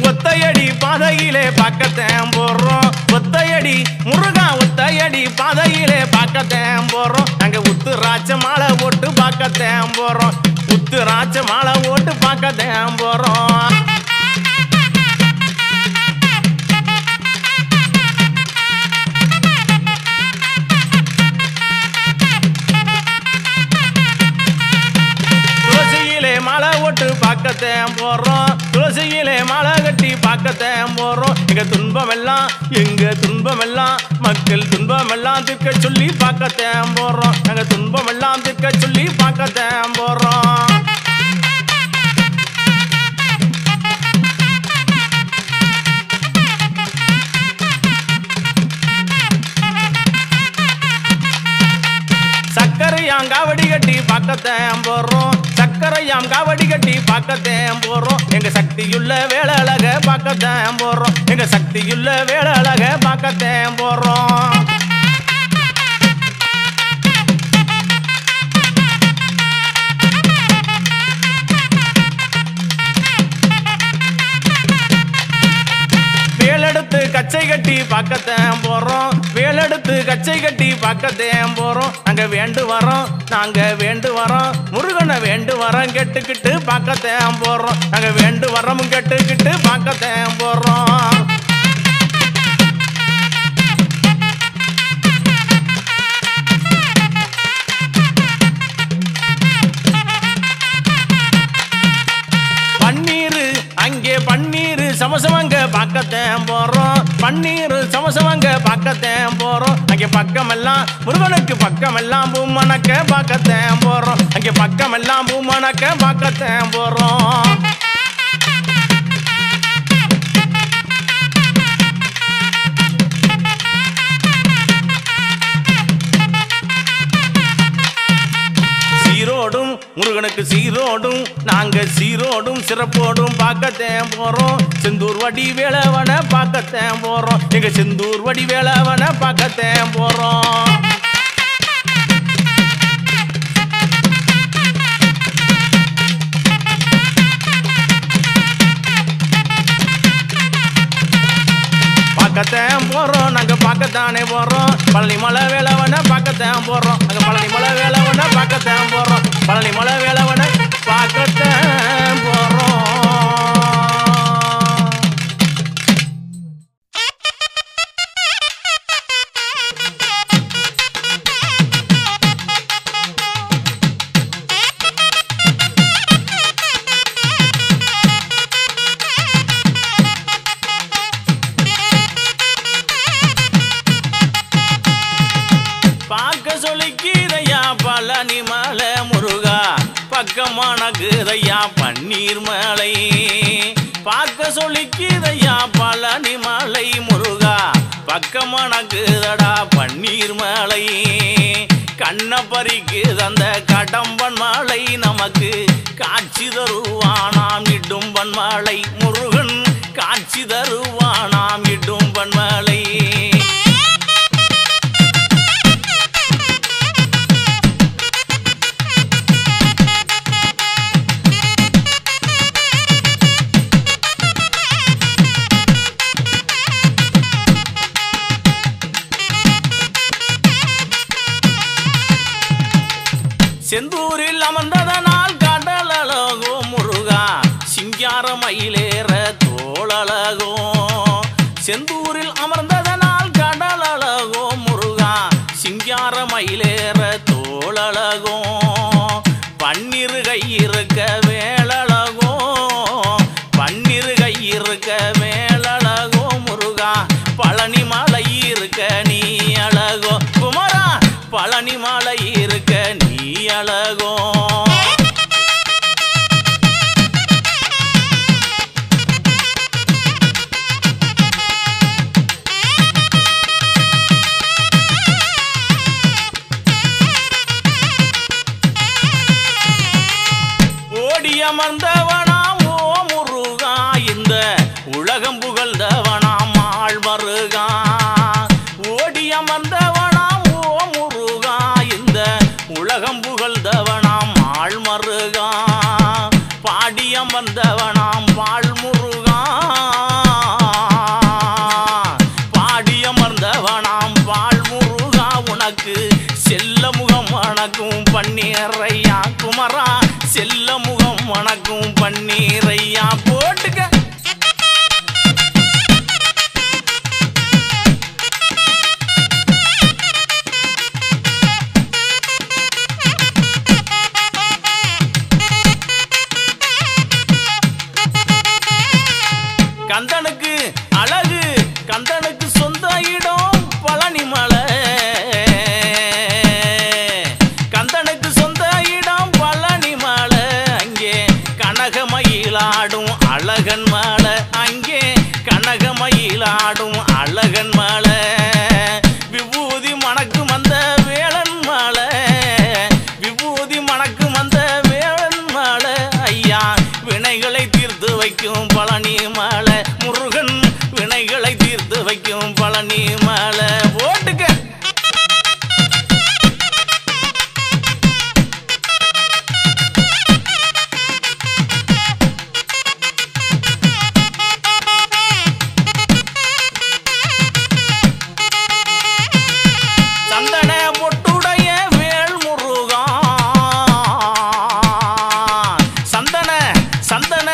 ஒத்தையடி பாதையிலே பார்க்கத்தேன் போறோம். ஒத்தையடி முருகா ஒத்தையடி பாதையிலே பார்க்கத்தேன் போறோம். நாங்க உத்துராட்ச மாலை போட்டு பார்க்கத்தேன் போறோம். உத்துராட்ச மாலை போட்டு பார்க்கத்தேன் போறோம். துளசியிலே மாலை ஓட்டு பார்க்கத்தேன் போறோம். துளசியிலே மாலை கட்டி பார்க்கத்தேன் போறோம். எங்க துன்பமெல்லாம் எங்க துன்பமெல்லாம் மக்கள் துன்பமெல்லாம் தீர்க்க சொல்லி பார்க்கத்தேன் போறோம். எங்க துன்பமெல்லாம் தீர்க்க சொல்லி பார்க்கத்தேன் போறோம். சக்கரையாம் காவடி கட்டி பார்க்கத்தேன் போறோம். சக்கரையாம் காவடி கட்டி பார்க்கத்தேன் போறோம். எங்க சக்தியுள்ள வேளழக பார்க்கத்தேன் போறோம். எங்க சக்தியுள்ள வேளழக பார்க்கத்தேன் போறோம். வேலெடுத்து கச்சை கட்டி பார்க்கத்தேன் போறோம். வேலெடுத்து கச்சை கட்டி பார்க்கத்தேன் போறோம். நாங்க வேண்டு வரோம். நாங்க வேண்டு வரோம். முருகனை வேண்டு வரோம். கெட்டுக்கிட்டு பார்க்கத்தேன் போறோம். நாங்க வேண்டு வரோம். கெட்டுக்கிட்டு பார்க்கத்தேன் போறோம். அங்கே பன்னீர் சமசமங்க பார்க்கத்தேன் போறோம். பன்னீர் சமசமங்க பார்க்கத்தேன் போறோம். அங்கே பக்கமெல்லாம் முருகனுக்கு பக்கமெல்லாம் பூமணக்க பார்க்கத்தேன் போறோம். அங்கே பக்கமெல்லாம் பூமணக்க பார்க்கத்தேன் போறோம். சீரோடும் முருகனுக்கு சீரோடும் நாங்க சீரோடும் சிறப்போடும் பார்க்கத்தேன் போறோம். செந்தூர் வடி வேளவனை பார்க்கத்தேன் போறோம். எங்க செந்தூர் வடி வேளவனை பார்க்கத்தேன் போறோம். பார்க்கத்தான் போறோம். நாங்க பார்க்கத்தானே போறோம். பழனி மலை வேளவனை பார்க்கத்தான் போறோம். நாங்க பழனி மலை வேளவனை பார்க்கத்தான் போறோம். பழனி மலை வேளவனை பார்க்கத்தான் போறோம். சொல்லிக்கிதையா பழனி மலை முருகா பக்கமானக்குதையா பன்னீர் மலை பார்க்க சொல்லிக்கிதையா பழனி மலை முருகா பக்கமானக்குதடா பன்னீர் மலை கண்ண பறிக்கு தந்த கடம்பன் மலை நமக்கு காட்சி தருவானாம் இடும்பன் மலை முருகன் காட்சி தருவானாம் இடும்பன் மலை செந்தூரில் அமர்ந்ததனால் கடல் அழகோ முருகா சிங்கார மயிலேற தோளழகோ செந்தூரில் அமர்ந்ததனால் கடல் அழகோ முருகா சிங்கார மயிலேற தோளழகோ பன்னிரு கை இருக்க வேளழகோ பன்னிரு கை இருக்க வேளழகோ முருகா பழனி மலை இருக்க நீ அழகோ குமரா பழனி மலை இருக்க நீ அழகோ ஓடி அமர்ந்தவனாம் ஓ முருகா இந்த உலகம் புகழ்ந்தவனாம் ஆள் மருகா ஓடி அமர்ந்தவனாம் ஓ முருகா இந்த உலகம் புகழ்ந்தவனாம் ஆள் மருகா பாடி அமர்ந்தவனாம் பால் முருகா பாடி அமர்ந்தவனாம் பால் முருகா உனக்கு செல்ல முகம் வணக்கும் பன்னீரையா குமரா செல்ல முகம் வணக்கும் பன்னீரையா போட்டுக்க கந்தனுக்கு அழகு கந்தனுக்கு சொந்த இடம் பழனி மலை கந்தனுக்கு சொந்த இடம் பழனி மலை அங்கே கனகமயிலாடும் அழகன் மலை அங்கே கனகமயிலாடும் அழகன் மலை விபூதி மணக்கும் அந்த வேளன் மலை விபூதி மணக்கும் அந்த வேளன் மலை ஐயா வினைகளை தீர்த்து வைக்கும் பழனி மலை முருகன் வினைகளை தீர்த்து வைக்கும் பழனி மலை போட்டுக்க சந்தன பொட்டுடைய வேல் முருகா சந்தன சந்தன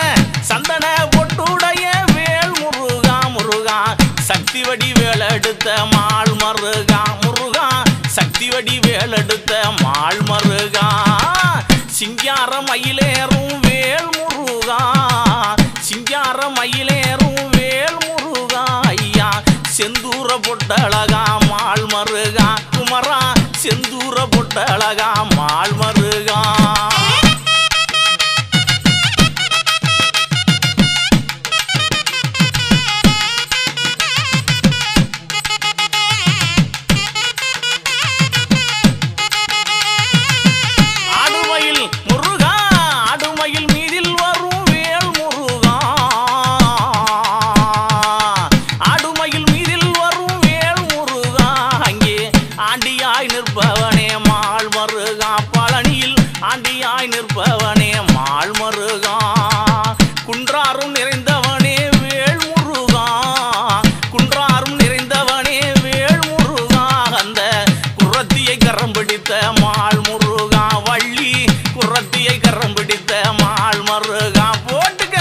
சந்தன பொட்டுடைய வேல் முருகா முருகா சக்தி வடி வேலெடுத்த மால் மருகா முருகா சக்தி வடி வேலெடுத்த மால் மருகா சிங்கார மயிலேறும் வேல் முருகா சிங்கார மயிலேறும் வேல் முருகா ஐயா செந்தூர பொட்டழகா மால் மருகா குமரா செந்தூர பொட்டழகா மால் மருகா ஆடுமயில் முருகா ஆடுமயில் மீதில் வரும் வேல் முருகா ஆடுமயில் மீதில் வரும் வேல் முருகா அங்கே ஆண்டியாய் நிற்பவனே மால் மருகா பழனியில் ஆண்டியாய் நிற்பவனே மால் மருகா குன்றாரும் நிறைந்தவனே வேல் முருகா குன்றாரும் நிறைந்தவனே வேல் முருகா அந்த குரத்தியை கரம் பிடித்த மால் முருகா வள்ளி குரத்தியை கரம் பிடித்த மால் மருகா போட்டுக்க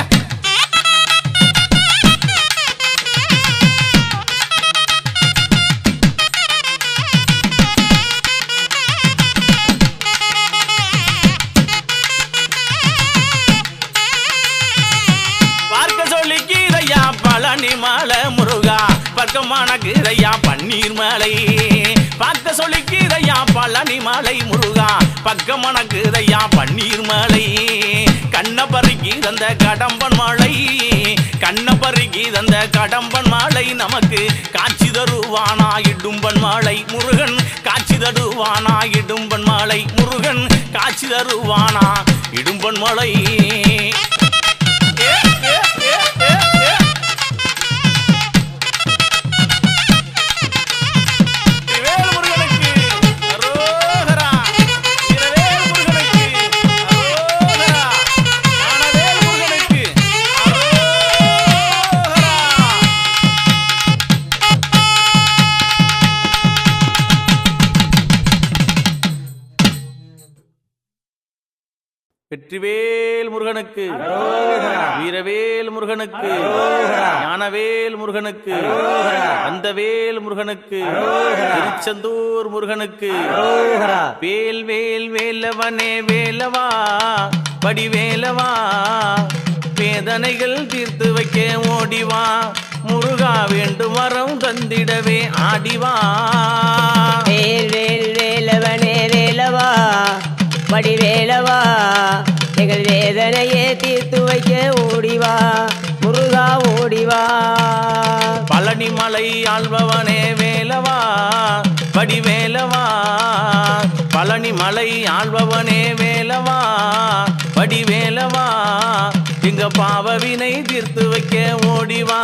பார்க்க சொல்லிக்கிதையா பழனி மலை முருகா பக்கமானக்குதையா பன்னீர் மலை பார்க்க சொல்லிக்கிதையா பழனி மலை முருகா பக்கம் மணக்குதையா பன்னீர் மலை கண்ணப்பருக்கி தந்த கடம்பன் மலை கண்ணப்பருக்கி தந்த கடம்பன் மலை நமக்கு காட்சி தருவானா இடும்பன் மலை முருகன் காட்சி தருவானா இடும்பன் மலை முருகன் காட்சி தருவானா இடும்பன் மலை வெற்றிவேல் முருகனுக்கு வீரவேல் முருகனுக்கு ஞானவேல் முருகனுக்கு அந்தவேல் முருகனுக்கு திருச்செந்தூர் முருகனுக்கு வேல் வேல் வேலவனே வேலவா வடிவேலவா வேதனைகள் தீர்த்து வைக்க ஓடிவா முருகா வேண்டும் வரம் தந்திடவே ஆடிவா
வேல் வேல் வேலவனே வேலவா வடிவேலவா எங்கள் வேதனையே தீர்த்து வைக்க ஓடிவா முருகா ஓடிவா
பழனி மலை ஆள்பவனே வேலவா வடிவேலவா பழனி மலை ஆள்பவனே வேலவா வடிவேலவா இங்க பாவவினை தீர்த்து வைக்க ஓடிவா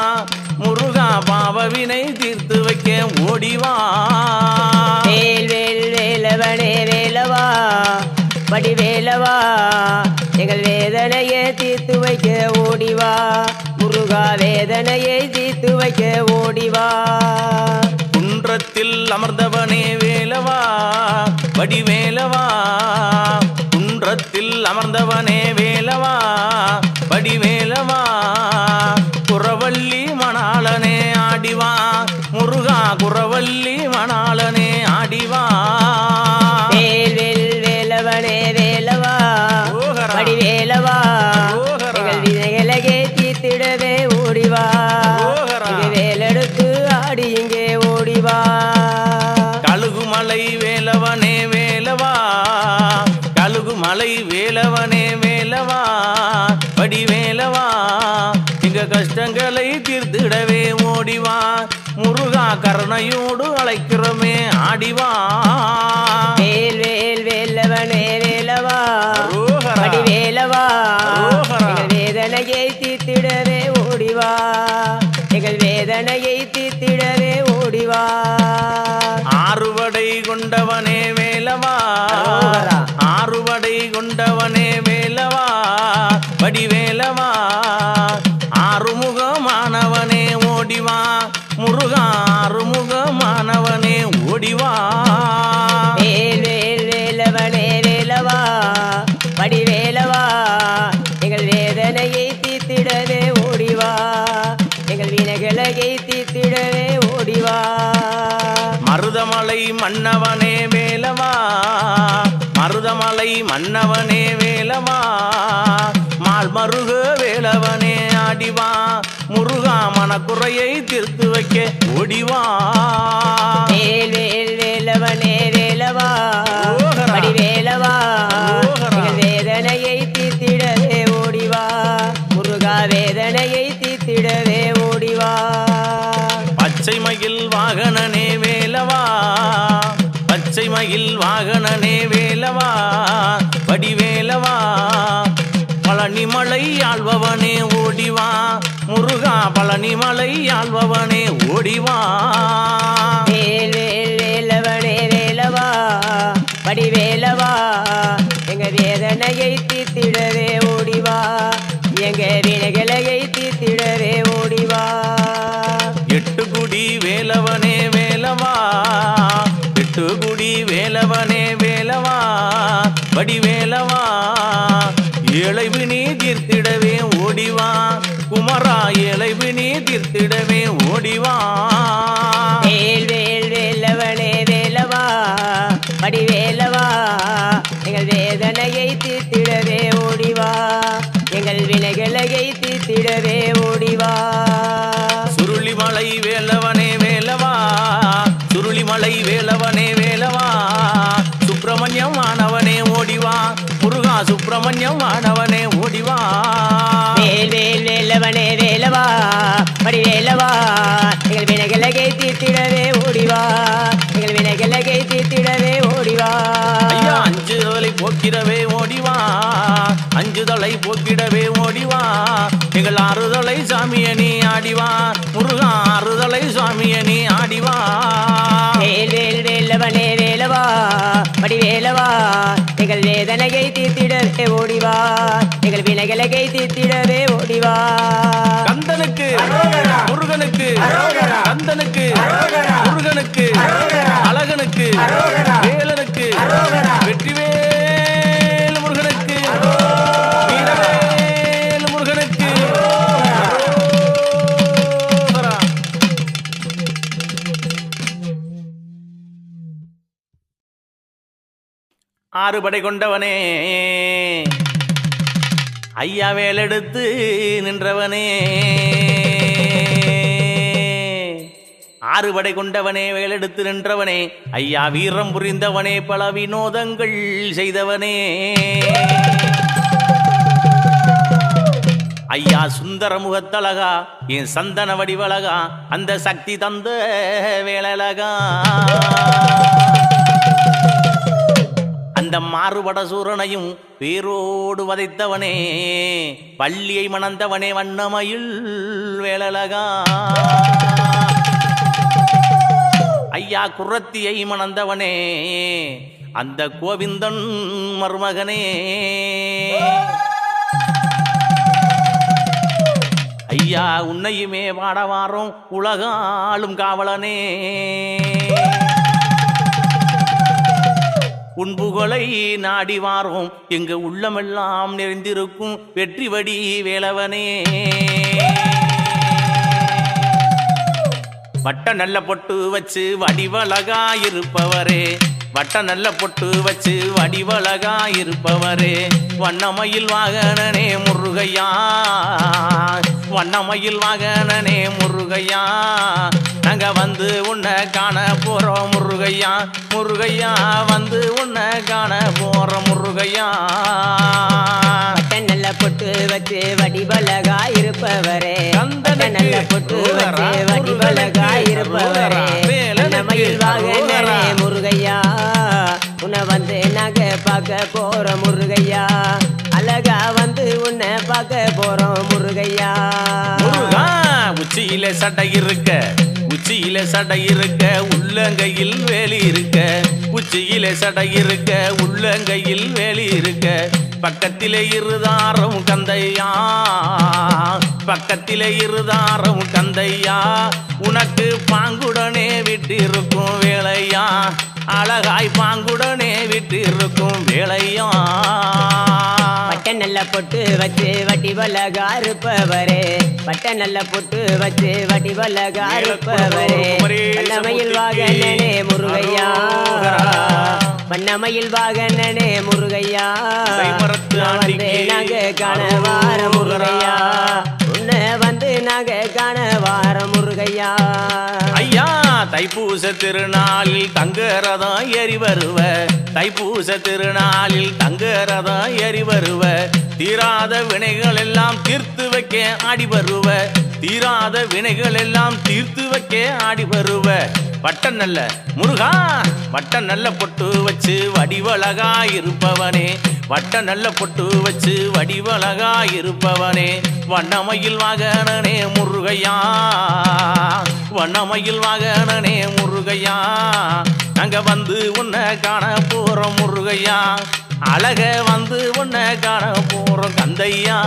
முருகா பாவவினை தீர்த்து வைக்க ஓடிவா
வேல் வேல் வேலவனே வேலவா வடிவேலவா எங்கள் வேதனையை தீர்த்து வைக்க ஓடிவா முருகா வேதனையை தீர்த்து வைக்க ஓடிவா
குன்றத்தில் அமர்ந்தவனே வேலவா வடிவேலவா குன்றத்தில் அமர்ந்தவனே வேலவா வடிவேலவா குறவள்ளி மணாளனே ஆடிவா முருகா குறவள்ளி மணாளனே ஆடிவா
வேல் வேல் வேலவனே வேலவா வடிவேலவா எங்கள் வினைகளை தீர்த்திடவே ஓடிவா வேலெடுத்து ஆடி இங்கே ஓடிவா
கழுகுமலை வேலவனே வேலவா கழுகுமலை வேலவனே வேலவா வடிவேலவா இங்க கஷ்டங்களை தீர்த்திடவே ஓடிவா முருகா கருணையோடு அழைக்கிறோமே ஆடிவா
வேல் வேல் வேலவனே வேலவா வடிவேலவா எங்கள் வேதனையை தீர்த்திடவே ஓடிவா எங்கள் வேதனையை தீர்த்திடவே ஓடிவா
ஆறுபடை கொண்டவனே வேலவா ஆறுபடை கொண்டவனே வேலவா வடிவேலவா ஆறுமுகமானவனே ஓடிவா முருகா ஆறுமுகமானவனே ஓடிவா
வேல் வேல் வேலவனே வேலவா வடிவேலவா எங்கள் வேதனையை தீர்த்திடவே ஓடிவா எங்கள் வினைகளை தீர்த்திடவே ஓடிவா
மருதமலை மன்னவனே வேலவா மருதமலை மன்னவனே வேலவா மால் மருக வேலவனே ஆடிவா முருகா மனக்குறையை தீர்த்து வைக்க ஓடிவா
வேல் வேல் வேலவனே வேலவா வடிவேலவா எங்கள் வேதனையை தீர்த்திடவே ஓடிவா முருகா வேதனையை தீர்த்திடவே ஓடிவா
பச்சை மயில் வாகனனே வேலவா பச்சை மயில் வாகனனே வேலவா வடிவேலவா பழனிமலை ஆள்பவனே ஓடிவா முருகா பழனிமலை ஆள்பவனே ஓடிவா
வேல் வேல் வேலவனே வேலவா வடிவேலவா எங்க வேதனையை தீர்த்திடவே ஓடிவா எங்க வினைகளை தீர்த்திடவே ஓடிவா
எட்டுக்குடி வேலவனே வேலவா எட்டுக்குடி வேலவனே வேலவா வடிவேலவா ஏழை வினி தீர்த்திடவே ஓடிவா குமரா ஏழை வினி தீர்த்திடவே ஓடிவா
வேல் வேல் வேலவனே வேலவா வடிவேலவா எங்கள் வேதனையை தீர்த்திடவே ஓடிவா எங்கள் வினைகளை தீர்த்திடவே ஓடிவா
சுருளிமலை வேலவனே வேலவா சுருளிமலை வேலவனே வேலவா ஆறுதலை போக்கிடவே ஓடிவா எங்கள் ஆறுதலை சாமிய நீ ஆடிவா முருகா ஆறுதலை சாமிய நீ ஆடிவா
வேல் வேல் வேலவனே வேலவா வடிவேலவா எங்கள் வேதனையை தீர்த்திடவே ஓடிவா எங்கள் வினைகளை தீர்த்திடவே ஓடிவா
கந்தனுக்கு முருகனுக்கு கந்தனுக்கு முருகனுக்கு அழகனுக்கு வேலனுக்கு வெற்றிவேல் முருகனுக்கு வீரவேல் முருகனுக்கு ஆறுபடை கொண்டவனே ஐயா வேலெடுத்து நின்றவனே ஆறுபடை கொண்டவனே வேலெடுத்து நின்றவனே ஐயா வீரம் புரிந்தவனே பல வினோதங்கள் செய்தவனே ஐயா சுந்தர முகத்தழகா என் சந்தன வடிவழகா அந்த சக்தி தந்த வேலழகா அந்த மாறுபட சூரனையும் வேரோடு வதைத்தவனே பள்ளியை மணந்தவனே வண்ணமயில் வேலழகா ஐயா குரத்தியை மணந்தவனே அந்த கோவிந்தன் மருமகனே ஐயா உன்னையுமே பாடவாரோம் உலகாளும் காவலனே உன்புகளை நாடி வாரோம் எங்க உள்ளமெல்லாம் நிறைந்திருக்கும் வெற்றி வடி வேலவனே வட்ட நல்ல பொட்டு வச்சு வடிவழகா இருப்பவரே வட்ட நல்ல பொட்டு வச்சு வடிவழகா இருப்பவரே வண்ணமயில் வாகனனே முருகையா வண்ணமயில் வாகனனே முருகையா நாங்க வந்து உன்னை காண போறோம் முருகையா முருகையா வந்து உன்னை காண போறோம் முருகையா
நல்ல பொட்டு வச்சு வடிவழகா இருப்பவரே நல்ல பொட்டு வச்சு வடிவழகா இருப்பவரே வண்ணமயில் வாகனனே முருகையா உன்னை வந்து நாங்க பார்க்க போறோம் முருகையா அழகா வந்து உன்னை பார்க்க போறோம் முருகையா
முருகா உச்சியில சட்டை இருக்க உச்சியில சடை இருக்க உள்ளங்கையில் வேலி இருக்க உச்சியில சடை இருக்க உள்ளங்கையில் வேலி இருக்க பக்கத்திலே இருதாரம் கந்தையா பக்கத்திலே இருதாரம் கந்தையா உனக்கு பாங்குடனே விட்டிருக்கும் வேலையா அழகாய் பாங்குடனே விட்டிருக்கும் வேலையா
பட்ட நல்ல பொட்டு வச்சு வடிவழகா இருப்பவரே பட்ட நல்ல பொட்டு வச்சு வடிவழகா இருப்பவரே வண்ணமயில் வாகனனே முருகையா வண்ணமயில் வாகனனே முருகையா வந்து நாங்க காண வார முருகையா உன்னை வந்து நாங்க காண வார முருகையா
ஐயா தைப்பூச திருநாளில் தங்கரதம் ஏறி வருவ தைப்பூச திருநாளில் தங்கரதம் ஏறி வருவ தீராத வினைகள் எல்லாம் தீர்த்து வைக்க ஆடி வருவ தீராத வினைகள் எல்லாம் தீர்த்து வைக்க ஆடி வருவ வட்ட நல்ல முருகா வட்ட நல்ல பொட்டு வச்சு வடிவழகா இருப்பவனே வட்ட நல்ல பொட்டு வச்சு வடிவழகா இருப்பவனே வண்ணமயில் வாகனனே முருகையா வண்ணமயில் வாகனனே முருகையா நாங்க வந்து உன்னை காண போறோம் முருகையா அழக வந்து உன்னை காண போறோம் கந்தையா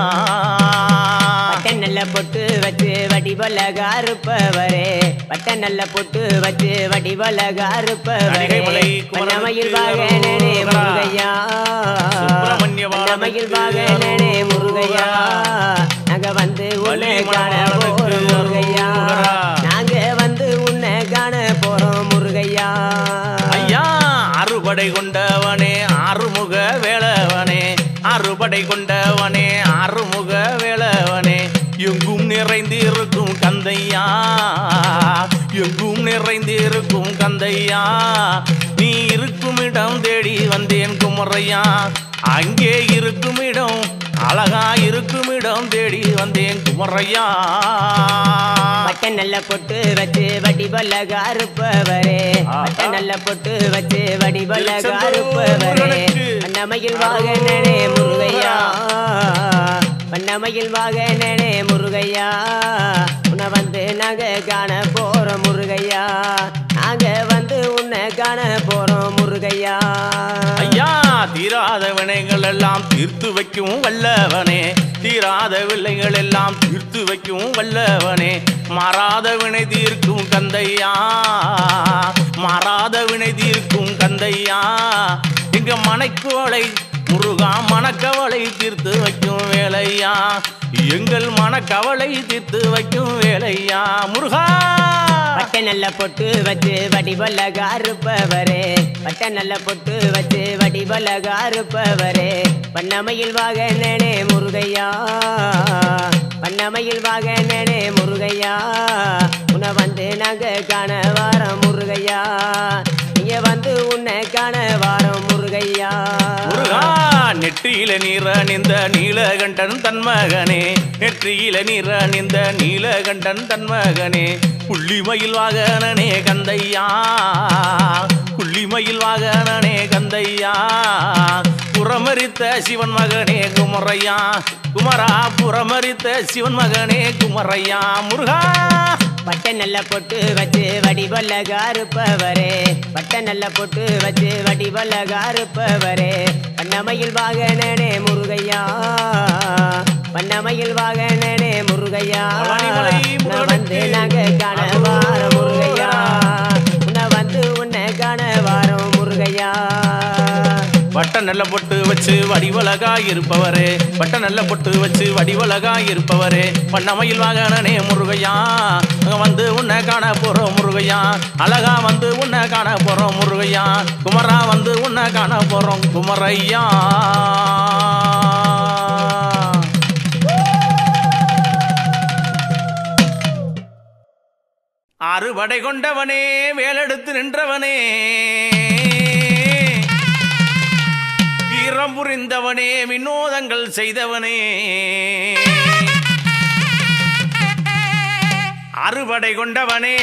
பட்ட நல்ல பொட்டு வச்சு வடிவழகா இருப்பவரே பட்ட நல்ல பொட்டு வச்சு வடிவழகா இருப்பவரே வண்ணமயில் வாகனனே முருகையா வண்ணமயில் வாகனனே முருகையா நாங்க வந்து உன்னை காண போறோம் முருகையா நாங்க வந்து உன்னை காண போறோம் முருகையா
ஐயா அறுபடை கொண்டவனே ஆறுமுக வேளவனே அறுபடை கொண்டவனே ஆறுமுக வேளவனே எங்கும் நிறைந்திருக்கும் கந்தையா எங்கும் நிறைந்திருக்கும் கந்தையா நீ இருக்கும் இடம் தேடி வந்தேன் குமரையா அங்கே இருக்கும் இடம் அழகா இருக்கும் இடம் தேடி வந்தேன் குமரையா
பட்ட நல்ல பொட்டு வச்சு வடிவல்ல கருப்பவரே பட்ட நல்ல பொட்டு வச்சு வடிவல்ல கருப்பவரே வண்ணமயில் வாகனனே முருகையா வண்ணமயில் வாகனனே முருகையா உன்னை வந்து நாங்க காண போறோம் முருகையா நாங்க வந்து உன்னை காண போறோம் முருகையா
ஐயா தீராத வினைகள் எல்லாம் தீர்த்து வைக்கும் வல்லவனே தீராத வில்லைகள் எல்லாம் தீர்த்து வைக்கும் வல்லவனே மாறாத வினை தீர்க்கும் கந்தையா மாறாத வினை தீர்க்கும் கந்தையா எங்க மனைக்கோளை முருகா மனக்கவலை தீர்த்து வைக்கும் வேலையா எங்கள் மனக்கவலை தீர்த்து வைக்கும் வேலையா முருகா
பட்ட நல்ல பொட்டு வச்சு வடிவல்ல கருப்பவரே பட்ட நல்ல பொட்டு வச்சு வடிவல்ல கருப்பவரே வண்ணமயில் வாகனனே முருகையா வண்ணமயில் வாகனனே முருகையா உன்னை வந்து நாங்க காண வாரம் முருகையா நீங்க வந்து உன்னை காண வாரம் முருகையா
முருகா நெற்றியில நீர் அணிந்த நீலகண்டன் தன்மகனே நெற்றியில நீர் அணிந்த நீலகண்டன் தன்மகனே புள்ளிமயில் வாகனனே கந்தையா புள்ளிமயில் வாகனனே கந்தையா புறமரித்த சிவன் மகனே குமரையா குமரா புறமரித்த சிவன் மகனே குமரையா முருகா
பட்ட நல்ல பொட்டு வச்சு வடிவல்ல கருப்பவரே பட்ட நல்ல பொட்டு வச்சு வடிவல்ல கருப்பவரே வண்ணமயில் வாகனனே முருகையா வண்ணமயில் வாகனனே முருகையா உன்னை வந்து நாங்க காண வாரம் முருகையா உன்னை வந்து உன்னை காண வாரம் முருகையா
வட்ட நல்ல பொட்டு வச்சு வடிவழகா இருப்பவரே வட்ட நல்ல பொட்டு வச்சு வடிவழகா இருப்பவரே வண்ணமயில் வாகனனே முருகையா வந்து உன்னை காண போறோம் முருகையா அழகா வந்து உன்னை காண போறோம் முருகையா குமரா வந்து உன்னை காண போறோம் குமரையா அறுபடை கொண்டவனே வேலெடுத்து நின்றவனே வீரம் புரிந்தவனே வினோதங்கள் செய்தவனே அறுபடை கொண்டவனே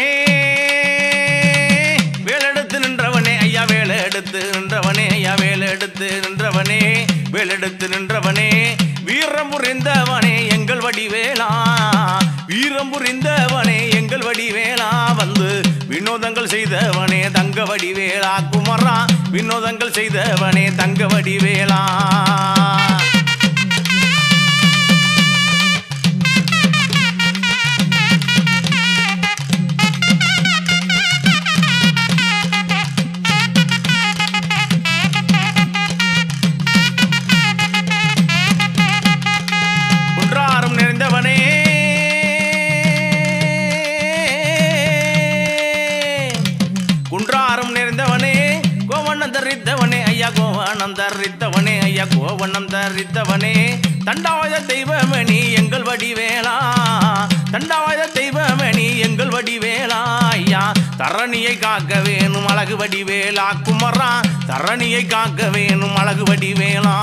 வேலெடுத்து நின்றவனே ஐயா வேலெடுத்து நின்றவனே ஐயா வேலெடுத்து நின்றவனே வேலெடுத்து நின்றவனே வீரம் புரிந்தவனே எங்கள் வடிவேலா வீரம் புரிந்தவனே எங்கள் வடிவேலா வந்து வினோதங்கள் செய்தவனே தங்க வடிவேலா குமரா வினோதங்கள் செய்தவனே தங்க வடிவேலா குன்றாரும் நிறைந்தவனே குன்றாரும் நிறைந்தவனே கோவணம் தரித்தவனே ஐயா கோவணம் தரித்தவனே ஐயா கோவணம் தரித்தவனே தண்டாயுத தெய்வமணி எங்கள் வடிவேலா தண்டாயுத தெய்வமணி எங்கள் வடிவேலா ஐயா தரணியை காக்க வேணும் அழகு வடிவேலா குமரா தரணியை காக்க வேணும் அழகு வடிவேலா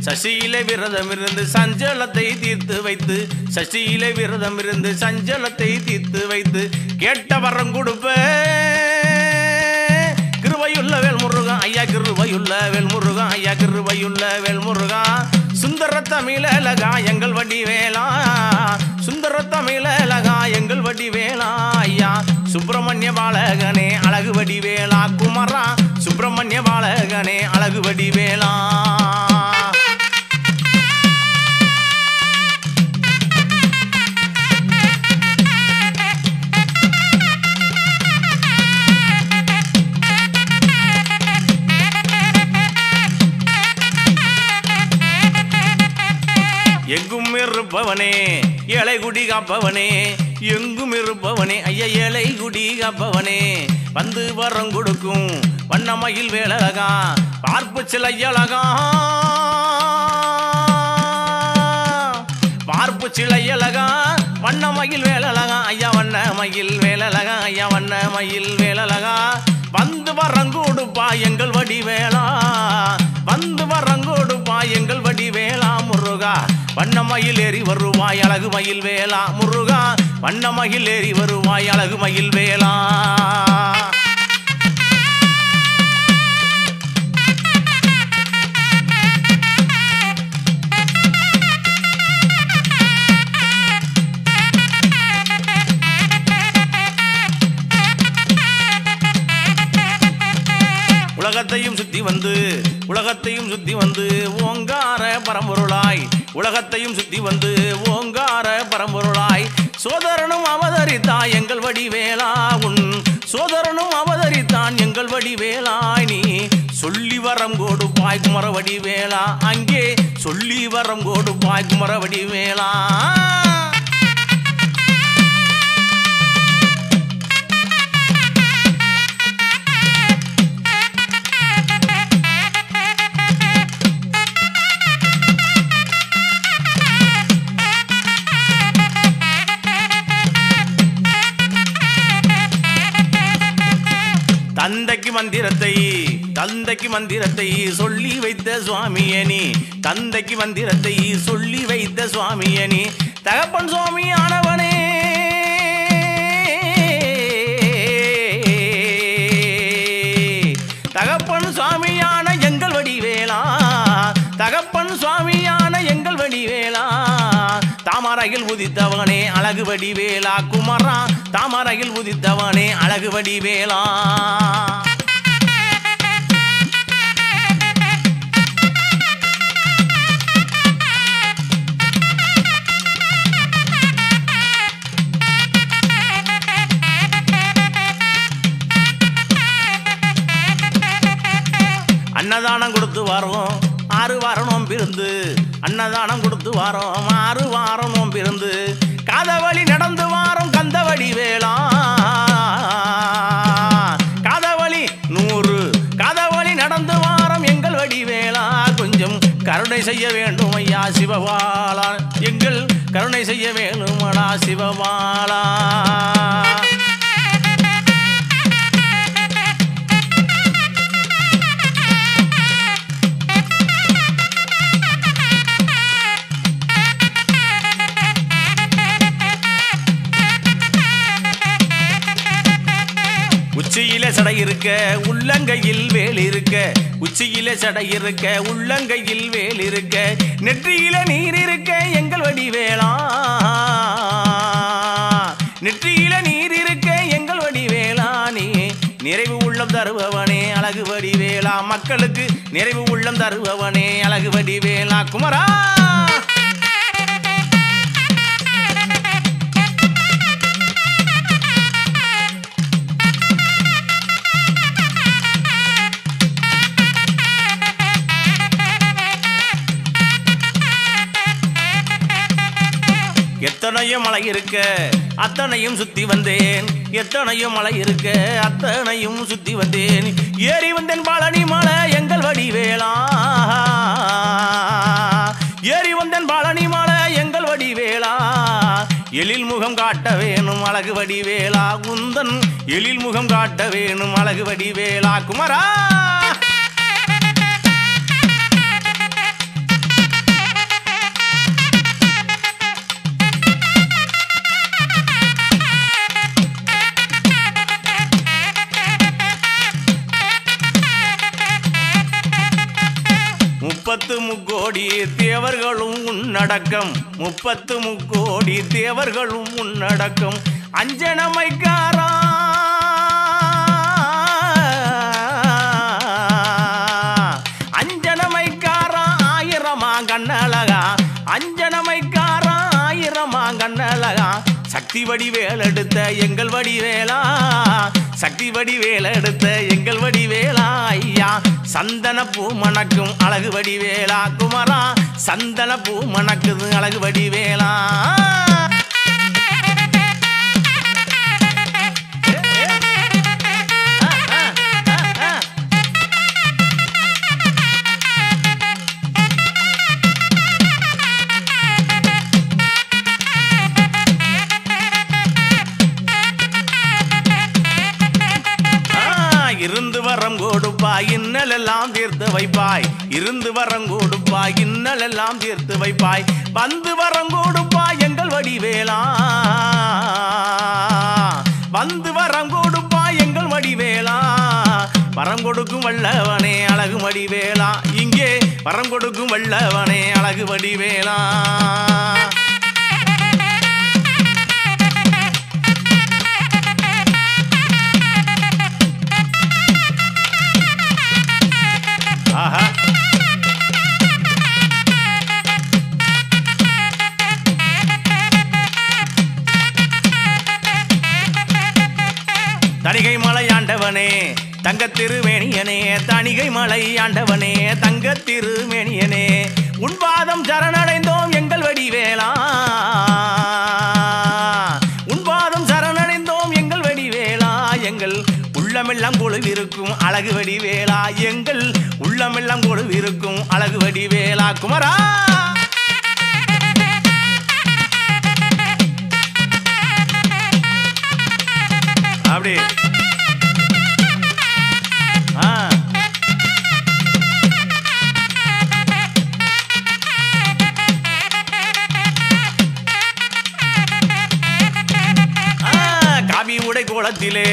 சசியிலே விரதம் இருந்து சஞ்சலத்தை தீர்த்து வைத்து சசியிலே விரதம் இருந்து சஞ்சலத்தை தீர்த்து வைத்து கேட்ட வரம் கொடுப்ப கிருபையுள்ள வேல்முருகா ஐயா கிருபையுள்ள வேல்முருகா ஐயா கிருபையுள்ள வேல்முருகா சுந்தர தமிழகா எங்கள் வடிவேலா சுந்தர தமிழகா எங்கள் வடிவேலா ஐயா சுப்பிரமணிய பாலகனே அழகு வடிவேலா குமரா சுப்பிரமணிய பாலகனே அழகு வடிவேலா எங்கும் இருப்பவனே ஏழை குடி காப்பவனே எங்கும் இருப்பவனே ஐயா ஏழை குடி காப்பவனே வந்து வரம் கொடுக்கும் வண்ணமயில் வேலழகா பார்ப்பு சிலையழகா பார்ப்பு சிலையழகா வண்ணமயில் வேலழகா ஐயா வண்ணமயில் வேலழகா ஐயா வண்ணமயில் வேலழகா வந்து வரங்கோடுப்பா எங்கள் வடிவேலா வந்து வரங்கோடுப்பா எங்கள் வடிவேலா முருகா வண்ணமயில் ஏறி வருவாய் அழகு மயில் வேலா முருகா வண்ணமயில் ஏறி வருவாய் அழகு மயில் வேலா உலகத்தையும் சுத்தி வந்து ஓங்கார பரம்பொருளாய் உலகத்தையும் சுத்தி வந்து ஓங்கார பரம்பொருளாய் சோதரனும் அவதரித்தான் எங்கள் வடிவேலா உன் சோதரனும் அவதரித்தான் எங்கள் வடிவேலாய் நீ சொல்லி வரம் கொடுப்பாய் குமர வடிவேலா அங்கே சொல்லி வரம் கொடுப்பாய் குமர வடிவேலா தந்தைக்கு மந்திரத்தை சொல்லி வைத்த சுவாமியனி தந்தைக்கு மந்திரத்தை சொல்லி வைத்த சுவாமியனி தகப்பன் சுவாமி ஆனவனே தகப்பன் சுவாமியான எங்கள் வடிவேலா தகப்பன் சுவாமியான எங்கள் வடிவேலா தாமரையில் உதித்தவனே அழகு வடிவேலா குமரா தாமரையில் உதித்தவனே அழகு வடிவேலா அன்னதானம் கொடுத்து வாரோம் 6 வாரம் நோம்பிருந்து அன்னதானம் கொடுத்து வாரோம் 6 வாரம் நோம்பிருந்து காதவழி நடந்து வாரோம் கந்தவடி வேளா காதவழி 100 காதவழி நடந்து வாரோம் எங்கள் வடி வேளா கொஞ்சம் கருணை செய்ய வேண்டும் ஐயா சிவபாலா எங்கள் கருணை செய்ய வேணுமடா சிவபாலா உச்சியிலே சடை இருக்க உள்ளங்கையில் வேல் இருக்க உச்சியிலே சடை இருக்க உள்ளங்கையில் வேல் இருக்க நெற்றியில நீர் இருக்க எங்கள் வடிவேலா நெற்றியில நீர் இருக்க எங்கள் வடிவேலா நீ நிறைவு உள்ளம் தருபவனே அழகு வடிவேலா மக்களுக்கு நிறைவு உள்ளம் தருபவனே அழகு வடிவேலா குமரா எத்தனையோ மலை இருக்க அத்தனையும் சுத்தி வந்தேன் எத்தனையும் மலை இருக்க அத்தனையும் சுத்தி வந்தேன் ஏறி வந்தேன் பழனி மலை எங்கள் வடிவேலா ஏறி வந்தேன் பழனி மலை எங்கள் வடிவேலா எழில் முகம் காட்ட வேணும் அழகு வடிவேலா குந்தன் எழில் முகம் காட்ட வேணும் அழகு வடிவேலா குமரா முக்கோடி தேவர்களும் உன்னடக்கம் 30 முக்கோடி தேவர்களும் உன்னடக்கம் அஞ்சனமைக்காரா அஞ்சனமைக்காரா ஆயிரமா கண்ணழகா அஞ்சனமைக்காரா ஆயிரமா கண்ணழகா சக்தி வடிவேல் எடுத்த எங்கள் வடிவேலா சக்தி வடிவேல் எடுத்த எங்கள் வடிவேலா ஐயா சந்தன பூ மணக்கும் அழகு வடிவேலா குமரா சந்தன பூ மணக்குது அழகு வடிவேலா எல்லாம் தீர்த்து வைப்பாய் இருந்து வரம் கொடுப்பாய் இன்னல் எல்லாம் தீர்த்து வைப்பாய் வந்து வரம் கொடுப்பாய் எங்கள் வடிவேலா வந்து வரம் கொடுப்பாய் எங்கள் வடிவேலா வரம் கொடுக்கும் வல்லவனே அழகு வடிவேலா இங்கே வரம் கொடுக்கும் வல்லவனே அழகு வடிவேலா தணிகை மலை ஆண்டவனே தங்க திருமேனியனே தணிகை மலை ஆண்டவனே தங்க திருமேனியனே உன்பாதம் சரணடைந்தோம் எங்கள் வடிவேலா உன்பாதம் சரணடைந்தோம் எங்கள் வடிவேலா எங்கள் உள்ளமெல்லாம் கொழுவிருக்கும் அழகு வடிவேலா எங்கள் உள்ளமெல்லாம் கொழுவிருக்கும் அழகு வடிவேலா குமரா அப்படி காவி உடை கோலத்திலே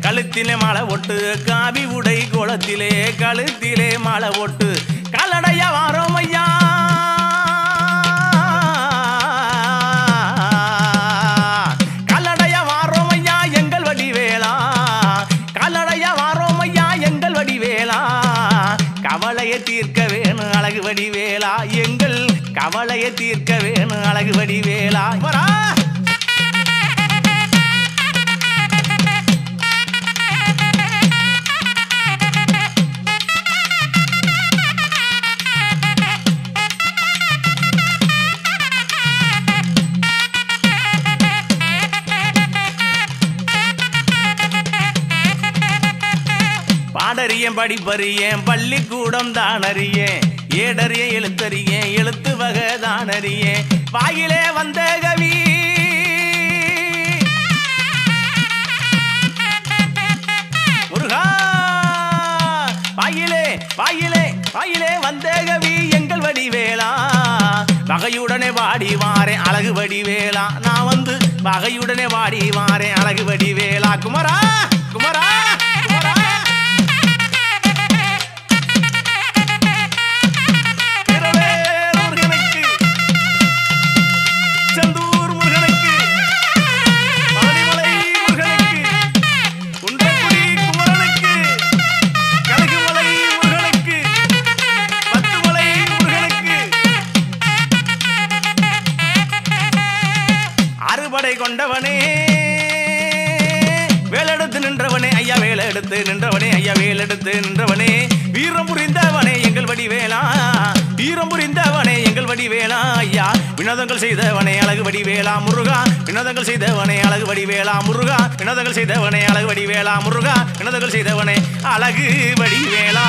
கழுத்திலே மாலை ஒட்டு காவி உடை கோலத்திலே கழுத்திலே மாலை ஒட்டு காலடையா வாரோம் ஐயா காலடையா வாரோம் ஐயா எங்கள் வடிவேலா காலடையா வாரோம் ஐயா எங்கள் வடிவேலா கவலையை தீர்க்க வேணும் அழகு வடிவேலா எங்கள் கவலையை தீர்க்க வேணும் அழகு வடிவேலா பாடறியேன் படிப்பறியேன் பள்ளிக்கூடம் தானறியேன் ஏடறிய எழுத்தறியேன் எழுத்து வகை தானறியேன் வாயிலே வந்த கவி முருகா வாயிலே வாயிலே வாயிலே வந்த கவி எங்கள் வடிவேலா வகையுடனே வாடி வாரேன் அழகு வடிவேலா நான் வந்து வகையுடனே வாடி வாரேன் அழகு வடிவேலா குமரா குமரா குமரா கொண்டவனே வேலெடுத்து நின்றவனே ஐயா வேலெடுத்து நின்றவனே ஐயா வேலெடுத்து நின்றவனே வீரம் புரிந்தவனே எங்கள் வடிவேலா வீரம் புரிந்தவனே எங்கள் வடிவேலா ஐயா வினோதங்கள் செய்தவனே அழகு வடிவேலா முருகா வினோதங்கள் செய்தவனே அழகு வடிவேலா முருகா வினோதங்கள் செய்தவனே அழகு வடிவேலா முருகா வினோதங்கள் செய்தவனே அழகு வடிவேலா